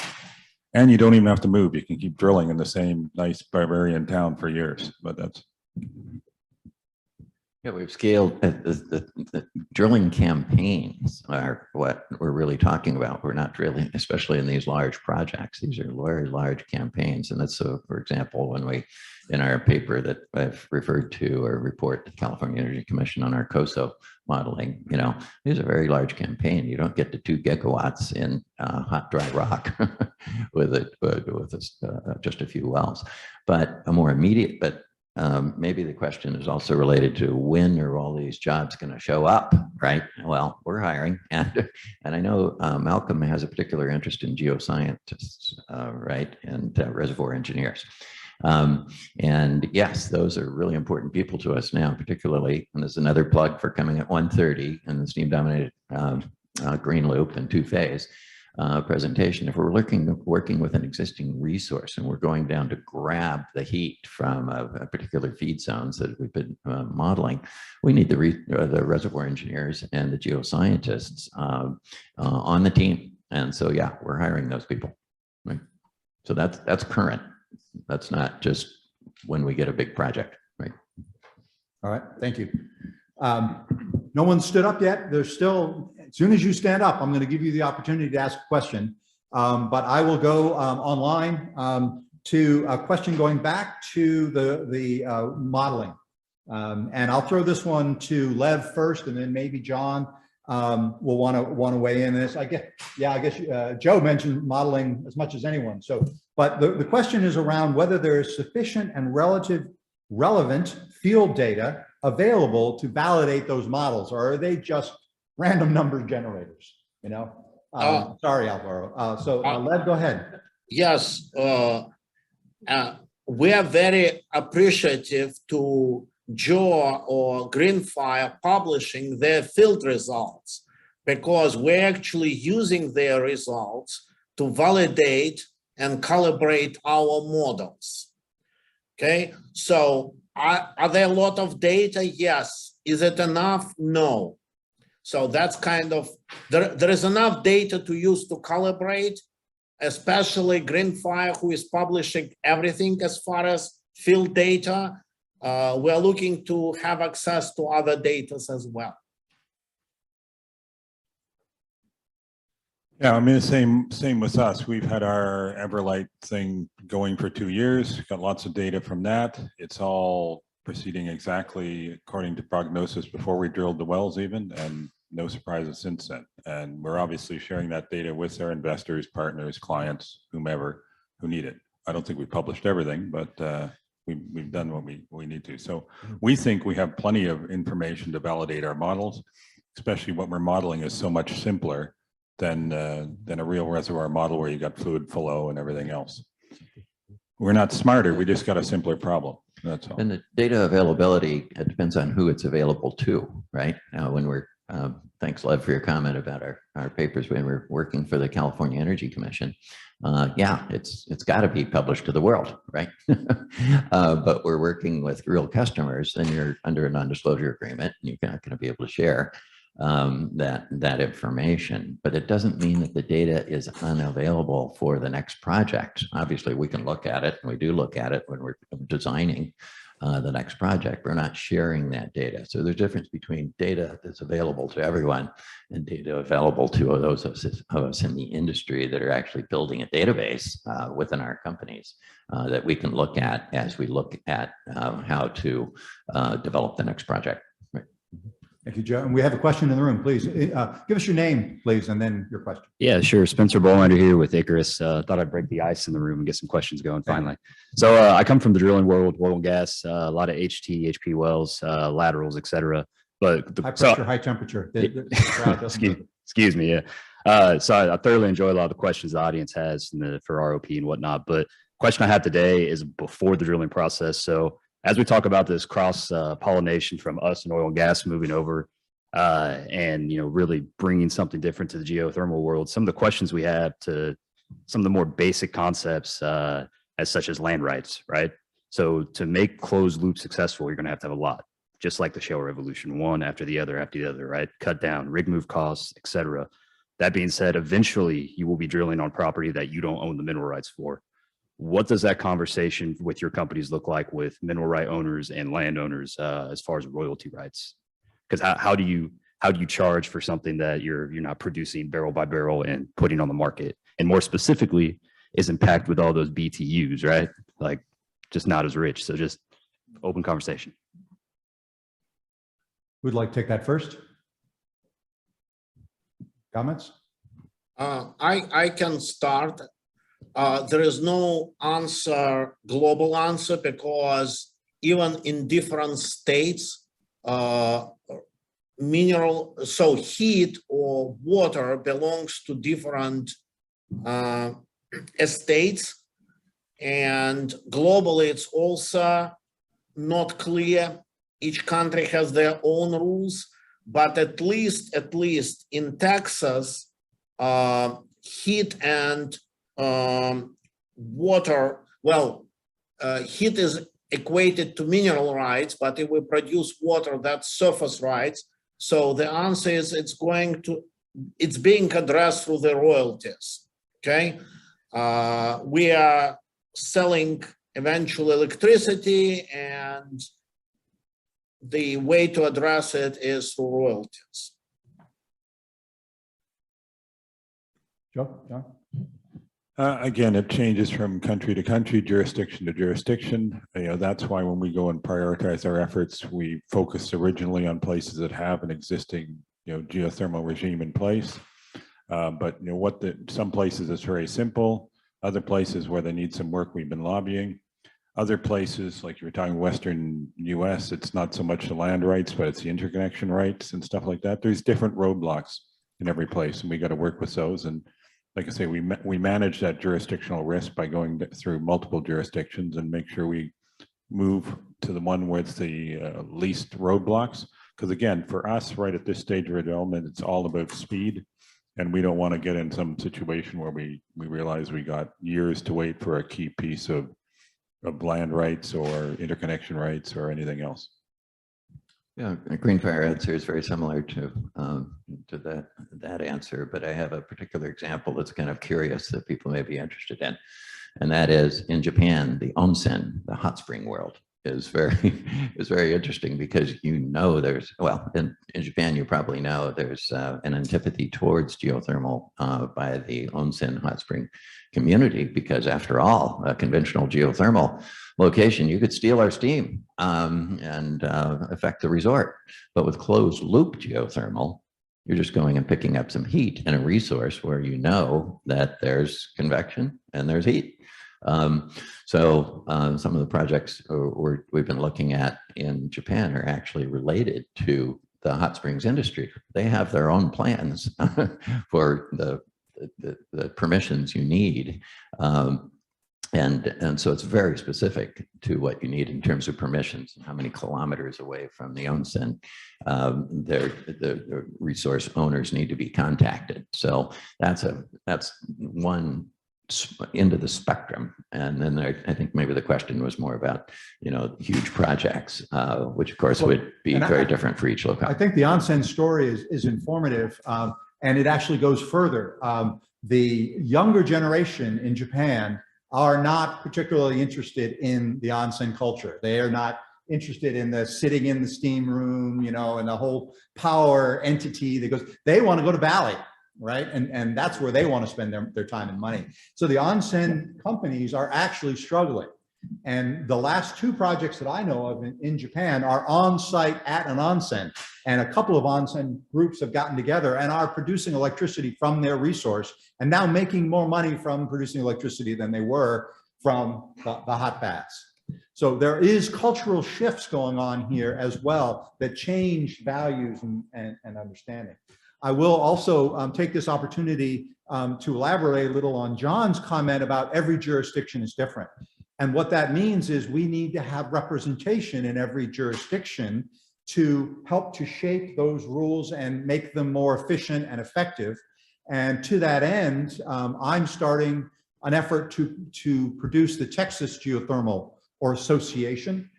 And you don't even have to move. You can keep drilling in the same nice Bavarian town for years, but that's. Yeah, we've scaled the drilling campaigns are what we're really talking about. We're not drilling, especially in these large projects. These are very large campaigns. And that's so, for example, when we, in our paper that I've referred to or report to the California Energy Commission on our COSO modeling, these are very large campaign. You don't get to 2 gigawatts in hot, dry rock with just a few wells, but a more immediate, maybe the question is also related to when are all these jobs going to show up, right? Well, we're hiring, and I know Malcolm has a particular interest in geoscientists, right, and reservoir engineers. And yes, those are really important people to us now, particularly, and there's another plug for coming at 1:30 in the steam-dominated green loop and 2-phase. presentation, if we're working with an existing resource and we're going down to grab the heat from a particular feed zones that we've been modeling, we need the reservoir engineers and the geoscientists on the team. And so, yeah, we're hiring those people. Right? So that's current. That's not just when we get a big project, right? All right, thank you. No one stood up yet. There's still, as soon as you stand up, I'm going to give you the opportunity to ask a question. But I will go online to a question going back to the modeling. And I'll throw this one to Lev first, and then maybe John will want to weigh in this. I guess Joe mentioned modeling as much as anyone. So, but the question is around whether there is sufficient and relevant field data available to validate those models, or are they just random number generators? You know, sorry, Alvaro. So Lev, go ahead. Yes, we are very appreciative to Geo or Greenfire publishing their field results, because we're actually using their results to validate and calibrate our models. Okay, so are there a lot of data? Yes. Is it enough? No. So that's kind of, there is enough data to use to calibrate, especially Greenfire, who is publishing everything as far as field data. We're looking to have access to other data as well. Yeah, I mean, the same with us. We've had our Everlight thing going for 2 years, got lots of data from that. It's all proceeding exactly according to prognosis before we drilled the wells even, and no surprises since then. And we're obviously sharing that data with our investors, partners, clients, whomever who need it. I don't think we published everything, but we've done what we need to. So we think we have plenty of information to validate our models, especially what we're modeling is so much simpler than a real reservoir model where you got fluid flow and everything else. We're not smarter, we just got a simpler problem, that's all. And the data availability, it depends on who it's available to, right? When we're, thanks Lev for your comment about our papers when we're working for the California Energy Commission. Yeah, it's got to be published to the world, right? But we're working with real customers, and you're under a non-disclosure agreement, and you're not going to be able to share that information. But it doesn't mean that the data is unavailable for the next project. Obviously, we can look at it, and we do look at it when we're designing the next project. We're not sharing that data. So there's a difference between data that's available to everyone and data available to those of us in the industry that are actually building a database within our companies that we can look at as we look at how to develop the next project. Right. Thank you, Joe. And we have a question in the room, please. Give us your name, please, and then your question. Yeah, sure. Spencer Bolander here with Icarus. Thought I'd break the ice in the room and get some questions going finally. So I come from the drilling world, oil and gas, a lot of HT, HP wells, laterals, etc. But high pressure, high temperature. Excuse me. Yeah. So I thoroughly enjoy a lot of the questions the audience has for ROP and whatnot. But question I have today is before the drilling process. So as we talk about this cross pollination from us and oil and gas moving over and, really bringing something different to the geothermal world, some of the questions we have to some of the more basic concepts as such as land rights, right? So to make closed loop successful, you're going to have a lot, just like the shale revolution, one after the other, right? Cut down rig move costs, etc. That being said, eventually you will be drilling on property that you don't own the mineral rights for. What does that conversation with your companies look like with mineral right owners and landowners as far as royalty rights? Because how do you charge for something that you're not producing barrel by barrel and putting on the market? And more specifically, isn't packed with all those BTUs, right? Like just not as rich. So just open conversation. Who'd like to take that first? Comments? I can start. There is no global answer, because even in different states, heat or water belongs to different estates, and globally it's also not clear. Each country has their own rules, but at least in Texas, heat and water, well, heat is equated to mineral rights, but if we produce water, that's surface rights. So the answer is it's being addressed through the royalties, okay? We are selling eventual electricity, and the way to address it is through royalties. Joe, John? Again, it changes from country to country, jurisdiction to jurisdiction. That's why when we go and prioritize our efforts, we focus originally on places that have an existing, geothermal regime in place. But some places it's very simple. Other places where they need some work, we've been lobbying. Other places, like you were talking Western US, it's not so much the land rights, but it's the interconnection rights and stuff like that. There's different roadblocks in every place, and we got to work with those. And like I say, we manage that jurisdictional risk by going through multiple jurisdictions and make sure we move to the one where it's the least roadblocks. Because again, for us, right at this stage of development, it's all about speed. And we don't want to get in some situation where we realize we got years to wait for a key piece of land rights or interconnection rights or anything else. Yeah, a Greenfire answer is very similar to that answer, but I have a particular example that's kind of curious that people may be interested in, and that is in Japan, the onsen, the hot spring world, is very interesting because there's, well, in Japan you probably know there's an antipathy towards geothermal by the onsen hot spring community, because after all, a conventional geothermal location, you could steal our steam and affect the resort. But with closed loop geothermal, you're just going and picking up some heat in a resource where that there's convection and there's heat. So some of the projects we've been looking at in Japan are actually related to the hot springs industry. They have their own plans for the permissions you need. And so it's very specific to what you need in terms of permissions and how many kilometers away from the onsen the resource owners need to be contacted. So that's one into the spectrum. And then I think maybe the question was more about, huge projects, which of course would be very different for each locale. I think the onsen story is informative, and it actually goes further. The younger generation in Japan are not particularly interested in the onsen culture. They are not interested in the sitting in the steam room, and the whole power entity that goes, they want to go to Bali, right? And that's where they want to spend their time and money. So the onsen companies are actually struggling. And the last two projects that I know of in Japan are on site at an onsen. And a couple of onsen groups have gotten together and are producing electricity from their resource and now making more money from producing electricity than they were from the hot baths. So there is cultural shifts going on here as well that change values and understanding. I will also take this opportunity to elaborate a little on John's comment about every jurisdiction is different. And what that means is we need to have representation in every jurisdiction to help to shape those rules and make them more efficient and effective. And to that end, I'm starting an effort to produce the Texas Geothermal Association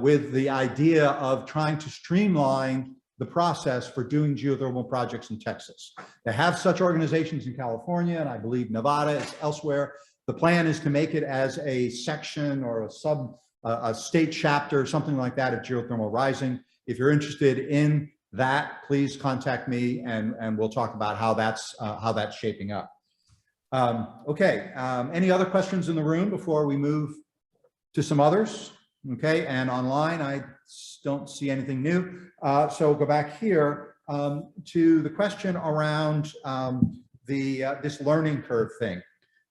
with the idea of trying to streamline the process for doing geothermal projects in Texas. They have such organizations in California, and I believe Nevada is elsewhere. The plan is to make it as a section or a state chapter, something like that, of Geothermal Rising. If you're interested in that, please contact me, and we'll talk about how that's shaping up. Okay, any other questions in the room before we move to some others? Okay, and online, I don't see anything new. So go back here to the question around this learning curve thing.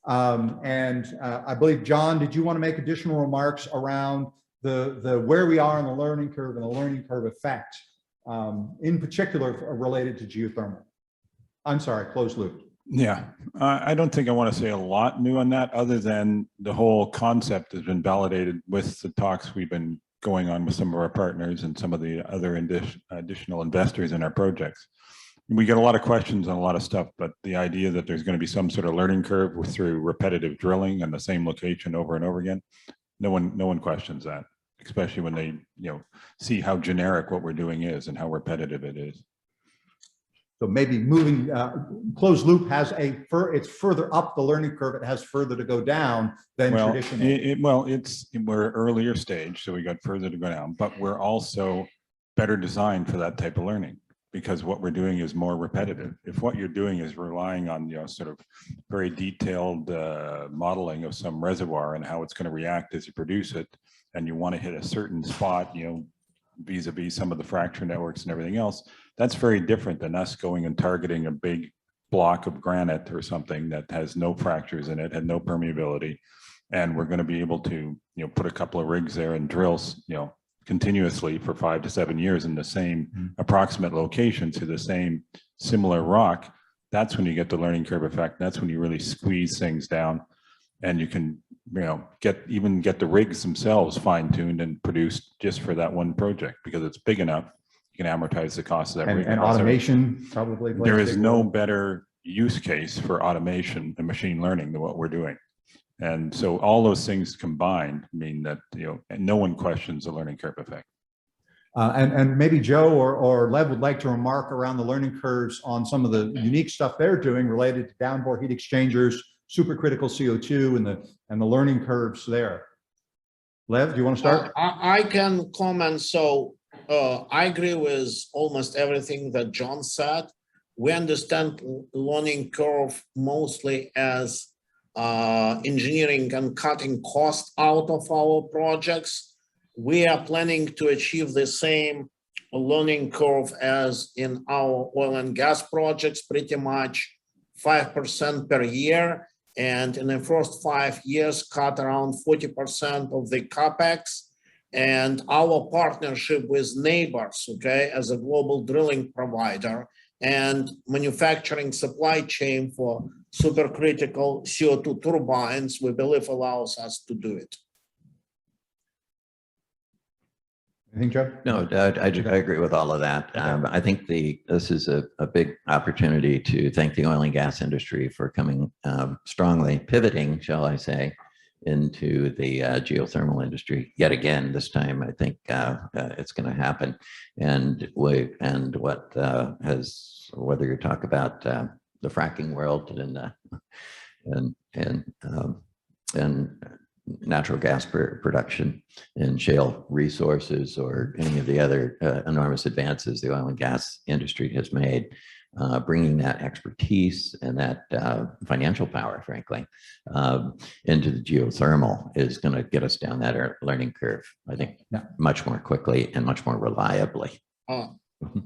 I believe, John, did you want to make additional remarks around the where we are in the learning curve and the learning curve effect, in particular related to geothermal? I'm sorry, closed loop. Yeah, I don't think I want to say a lot new on that, other than the whole concept has been validated with the talks we've been going on with some of our partners and some of the other additional investors in our projects. we get a lot of questions on a lot of stuff, but the idea that there's going to be some sort of learning curve through repetitive drilling on the same location over and over again, no one questions that, especially when they see how generic what we're doing is and how repetitive it is. So maybe moving closed loop has it's further up the learning curve. It has further to go down than traditional. We're earlier stage, so we got further to go down, but we're also better designed for that type of learning because what we're doing is more repetitive. If what you're doing is relying on sort of very detailed modeling of some reservoir and how it's going to react as you produce it, and you want to hit a certain spot, vis-a-vis some of the fracture networks and everything else, that's very different than us going and targeting a big block of granite or something that has no fractures in it, had no permeability. And we're going to be able to, put a couple of rigs there and drill, continuously for 5 to 7 years in the same approximate location to the same similar rock. That's when you get the learning curve effect. That's when you really squeeze things down and you can, get the rigs themselves fine-tuned and produced just for that one project because it's big enough. You can amortize the cost of that rig. And automation probably. There is no better use case for automation and machine learning than what we're doing. And so all those things combined mean that, no one questions the learning curve effect. And maybe Joe or Lev would like to remark around the learning curves on some of the unique stuff they're doing related to downbore heat exchangers, supercritical CO2, and the learning curves there. Lev, do you want to start? I can comment. So I agree with almost everything that John said. We understand learning curve mostly as engineering and cutting costs out of our projects. We are planning to achieve the same learning curve as in our oil and gas projects, pretty much 5% per year. And in the first 5 years, cut around 40% of the CapEx. And our partnership with neighbors, as a global drilling provider and manufacturing supply chain for supercritical CO2 turbines, we believe allows us to do it. I think, Joe? No, I agree with all of that. I think this is a big opportunity to thank the oil and gas industry for coming strongly, pivoting, shall I say, into the geothermal industry yet again. This time, I think it's going to happen. And what has, whether you talk about the fracking world and natural gas production and shale resources or any of the other enormous advances the oil and gas industry has made, bringing that expertise and that financial power, frankly, into the geothermal is going to get us down that learning curve, I think, much more quickly and much more reliably.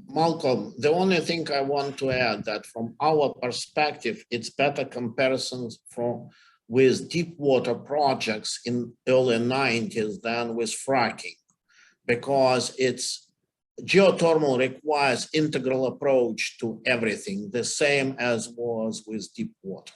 Malcolm, the only thing I want to add that from our perspective, it's better comparisons with deep water projects in early 90s than with fracking, because geothermal requires integral approach to everything, the same as was with deep water.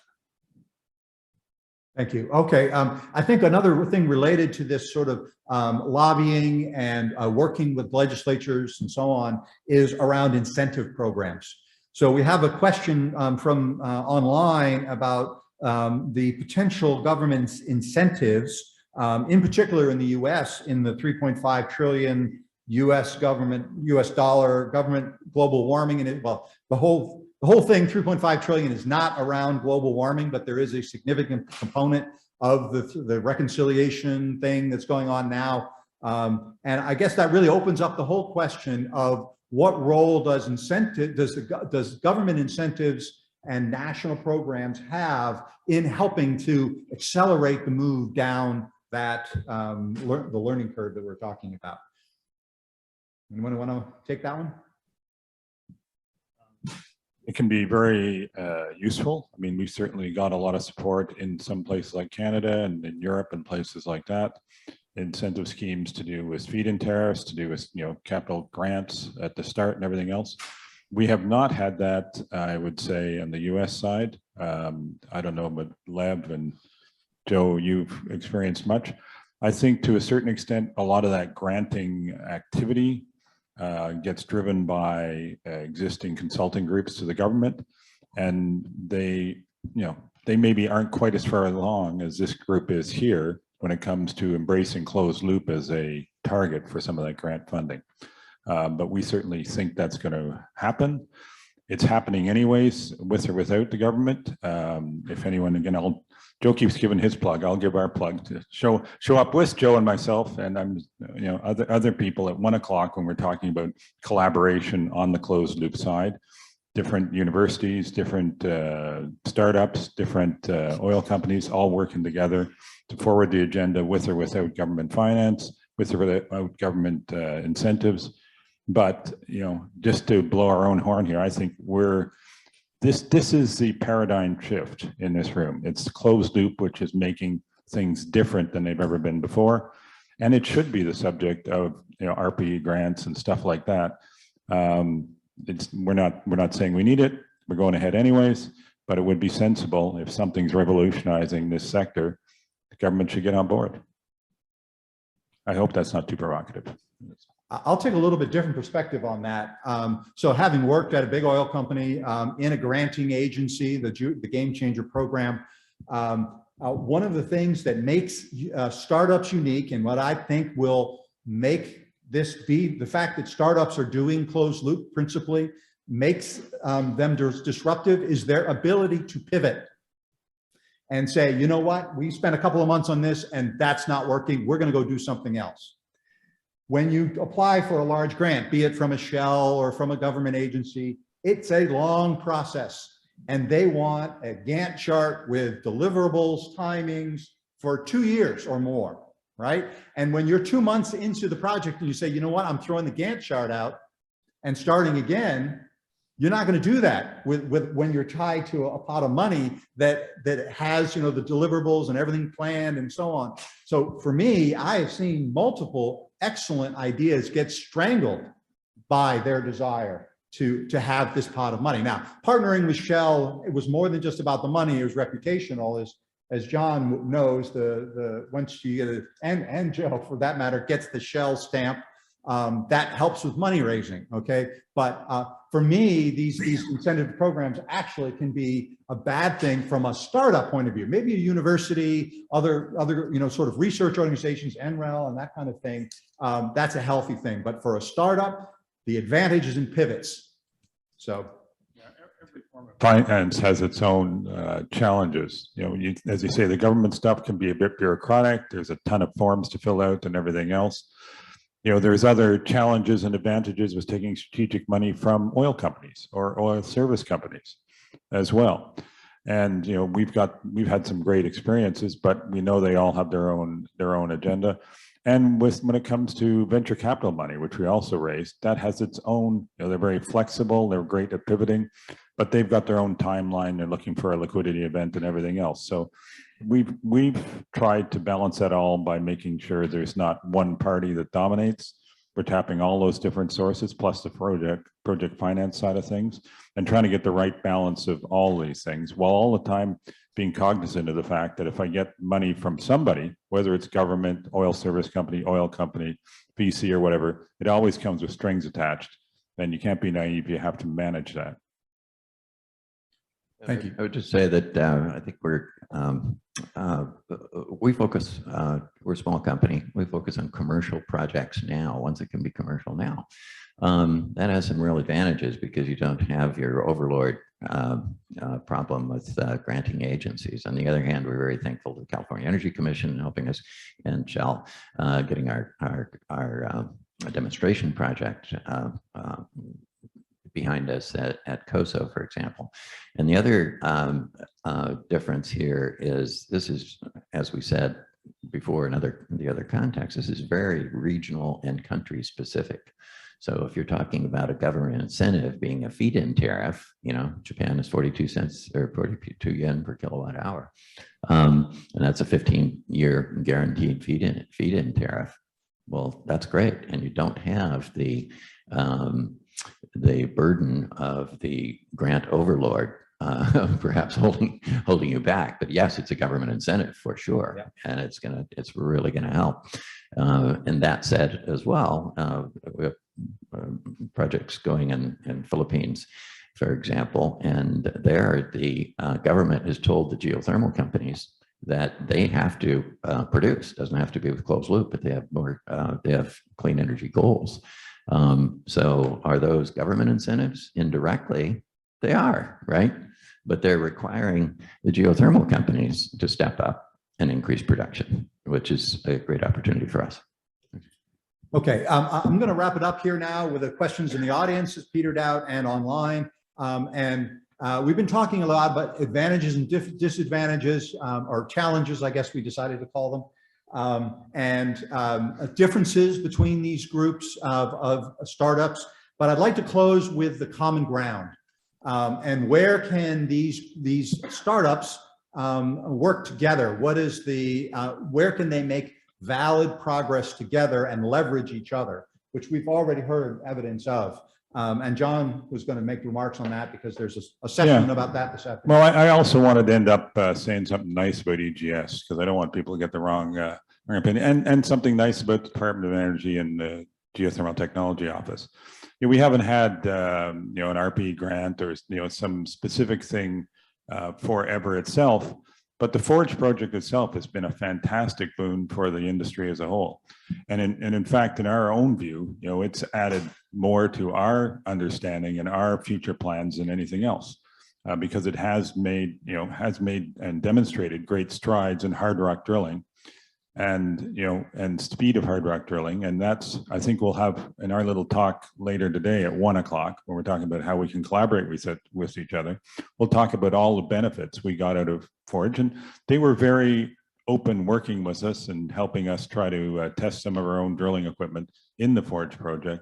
Thank you. Okay, I think another thing related to this sort of lobbying and working with legislatures and so on is around incentive programs. So we have a question from online about the potential government's incentives, in particular in the US, in the 3.5 trillion US dollar government global warming. And the whole thing, 3.5 trillion, is not around global warming, but there is a significant component of the reconciliation thing that's going on now. And I guess that really opens up the whole question of what role does government incentives and national programs have in helping to accelerate the move down that the learning curve that we're talking about. Anyone want to take that one? It can be very useful. I mean, we certainly got a lot of support in some places like Canada and in Europe and places like that. Incentive schemes to do with feed-in tariffs, to do with capital grants at the start and everything else. We have not had that, I would say, on the US side. I don't know, but Lev and Joe, you've experienced much. I think to a certain extent, a lot of that granting activity gets driven by existing consulting groups to the government, and they maybe aren't quite as far along as this group is here when it comes to embracing closed loop as a target for some of that grant funding. But we certainly think that's going to happen. It's happening anyways, with or without the government. If anyone, again, Joe keeps giving his plug. I'll give our plug to show up with Joe and myself, and other people at 1 o'clock when we're talking about collaboration on the closed loop side. Different universities, different startups, different oil companies, all working together to forward the agenda with or without government finance, with or without government incentives. But just to blow our own horn here, I think this is the paradigm shift in this room. It's closed loop, which is making things different than they've ever been before, and it should be the subject of RPE grants and stuff like that. We're not saying we need it. We're going ahead anyways, but it would be sensible if something's revolutionizing this sector, the government should get on board. I hope that's not too provocative. I'll take a little bit different perspective on that. So having worked at a big oil company in a granting agency, the Game Changer program, one of the things that makes startups unique, and what I think will make this be the fact that startups are doing closed loop principally makes them disruptive, is their ability to pivot and say, you know what, we spent a couple of months on this and that's not working. We're going to go do something else. When you apply for a large grant, be it from a Shell or from a government agency, it's a long process, and they want a Gantt chart with deliverables, timings for 2 years or more, right? And when you're 2 months into the project and you say, you know what, I'm throwing the Gantt chart out and starting again, you're not going to do that when you're tied to a pot of money that has, the deliverables and everything planned and so on. So for me, I have seen multiple excellent ideas get strangled by their desire to have this pot of money. Now, partnering with Shell, it was more than just about the money. It was reputational, as John knows. Once you get it, and Joe, for that matter, gets the Shell stamp, that helps with money raising. Okay, but for me, these incentive programs actually can be a bad thing from a startup point of view. Maybe a university, other sort of research organizations, NREL and that kind of thing. That's a healthy thing. But for a startup, the advantage is in pivots. So every form of finance has its own challenges. As you say, the government stuff can be a bit bureaucratic. There's a ton of forms to fill out and everything else. There's other challenges and advantages with taking strategic money from oil companies or oil service companies as well. And we've had some great experiences, but we know they all have their own agenda. And when it comes to venture capital money, which we also raised, that has its own. They're very flexible. They're great at pivoting, but they've got their own timeline. They're looking for a liquidity event and everything else. So we've tried to balance that all by making sure there's not one party that dominates. We're tapping all those different sources, plus the project finance side of things, and trying to get the right balance of all these things, while all the time being cognizant of the fact that if I get money from somebody, whether it's government, oil service company, oil company, VC or whatever, it always comes with strings attached, and you can't be naive. You have to manage that. Thank you. I would just say that I think we focus, we're a small company. We focus on commercial projects now, ones that can be commercial now. That has some real advantages because you don't have your overlord problem with granting agencies. On the other hand, we're very thankful to the California Energy Commission helping us, and Shell getting our demonstration project behind us at COSO, for example. And the other difference here is this is, as we said before in the other context, this is very regional and country specific. So if you're talking about a government incentive being a feed-in tariff, Japan is 42 cents or 42 yen per kilowatt hour. And that's a 15-year guaranteed feed-in tariff. Well, that's great. And you don't have the burden of the grant overlord perhaps holding you back. But yes, it's a government incentive for sure. Yeah. And it's really gonna help. And that said as well, we have projects going in Philippines, for example, and there the government has told the geothermal companies that they have to produce. Doesn't have to be with closed loop, but they have more. They have clean energy goals. So are those government incentives? Indirectly, they are, right? But they're requiring the geothermal companies to step up and increase production, which is a great opportunity for us. Okay, I'm going to wrap it up here now with the questions in the audience that's petered out and online. We've been talking a lot about advantages and disadvantages, or challenges, I guess we decided to call them, differences between these groups of startups. But I'd like to close with the common ground. And where can these startups work together? What is where can they make valid progress together and leverage each other, which we've already heard evidence of. And John was going to make remarks on that because there's a session about that this afternoon. Well, I also wanted to end up saying something nice about EGS because I don't want people to get the wrong opinion, and something nice about the Department of Energy and the Geothermal Technology Office. We haven't had an RP grant or some specific thing for Ever itself, but the Forge project itself has been a fantastic boon for the industry as a whole. And in fact, in our own view, it's added more to our understanding and our future plans than anything else, because it has made and demonstrated great strides in hard rock drilling and speed of hard rock drilling. And that's, I think we'll have in our little talk later today at 1 o'clock, when we're talking about how we can collaborate with each other. We'll talk about all the benefits we got out of Forge. And they were very open working with us and helping us try to test some of our own drilling equipment in the Forge project.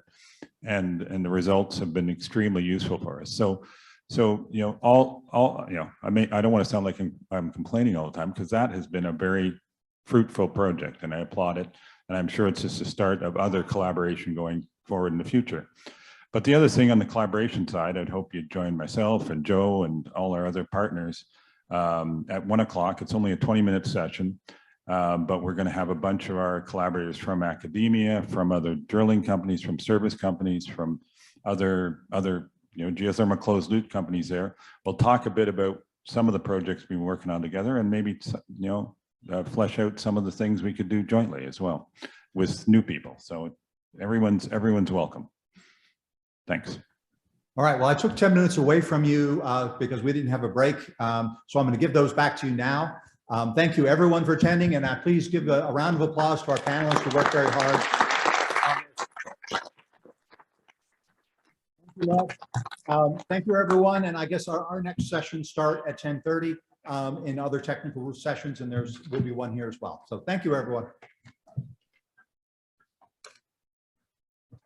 And the results have been extremely useful for us. So I don't want to sound like I'm complaining all the time, because that has been a very fruitful project, and I applaud it. And I'm sure it's just the start of other collaboration going forward in the future. But the other thing on the collaboration side, I'd hope you'd join myself and Joe and all our other partners at 1 o'clock. It's only a 20-minute session, but we're going to have a bunch of our collaborators from academia, from other drilling companies, from service companies, from other geothermal closed loop companies there. We'll talk a bit about some of the projects we've been working on together, and maybe flesh out some of the things we could do jointly as well with new people. So everyone's welcome. Thanks. All right. Well, I took 10 minutes away from you because we didn't have a break. So I'm going to give those back to you now. Thank you, everyone, for attending. And please give a round of applause to our panelists who worked very hard. Thank you, everyone. And I guess our next session start at 10:30 in other technical sessions, and will be one here as well. So thank you, everyone.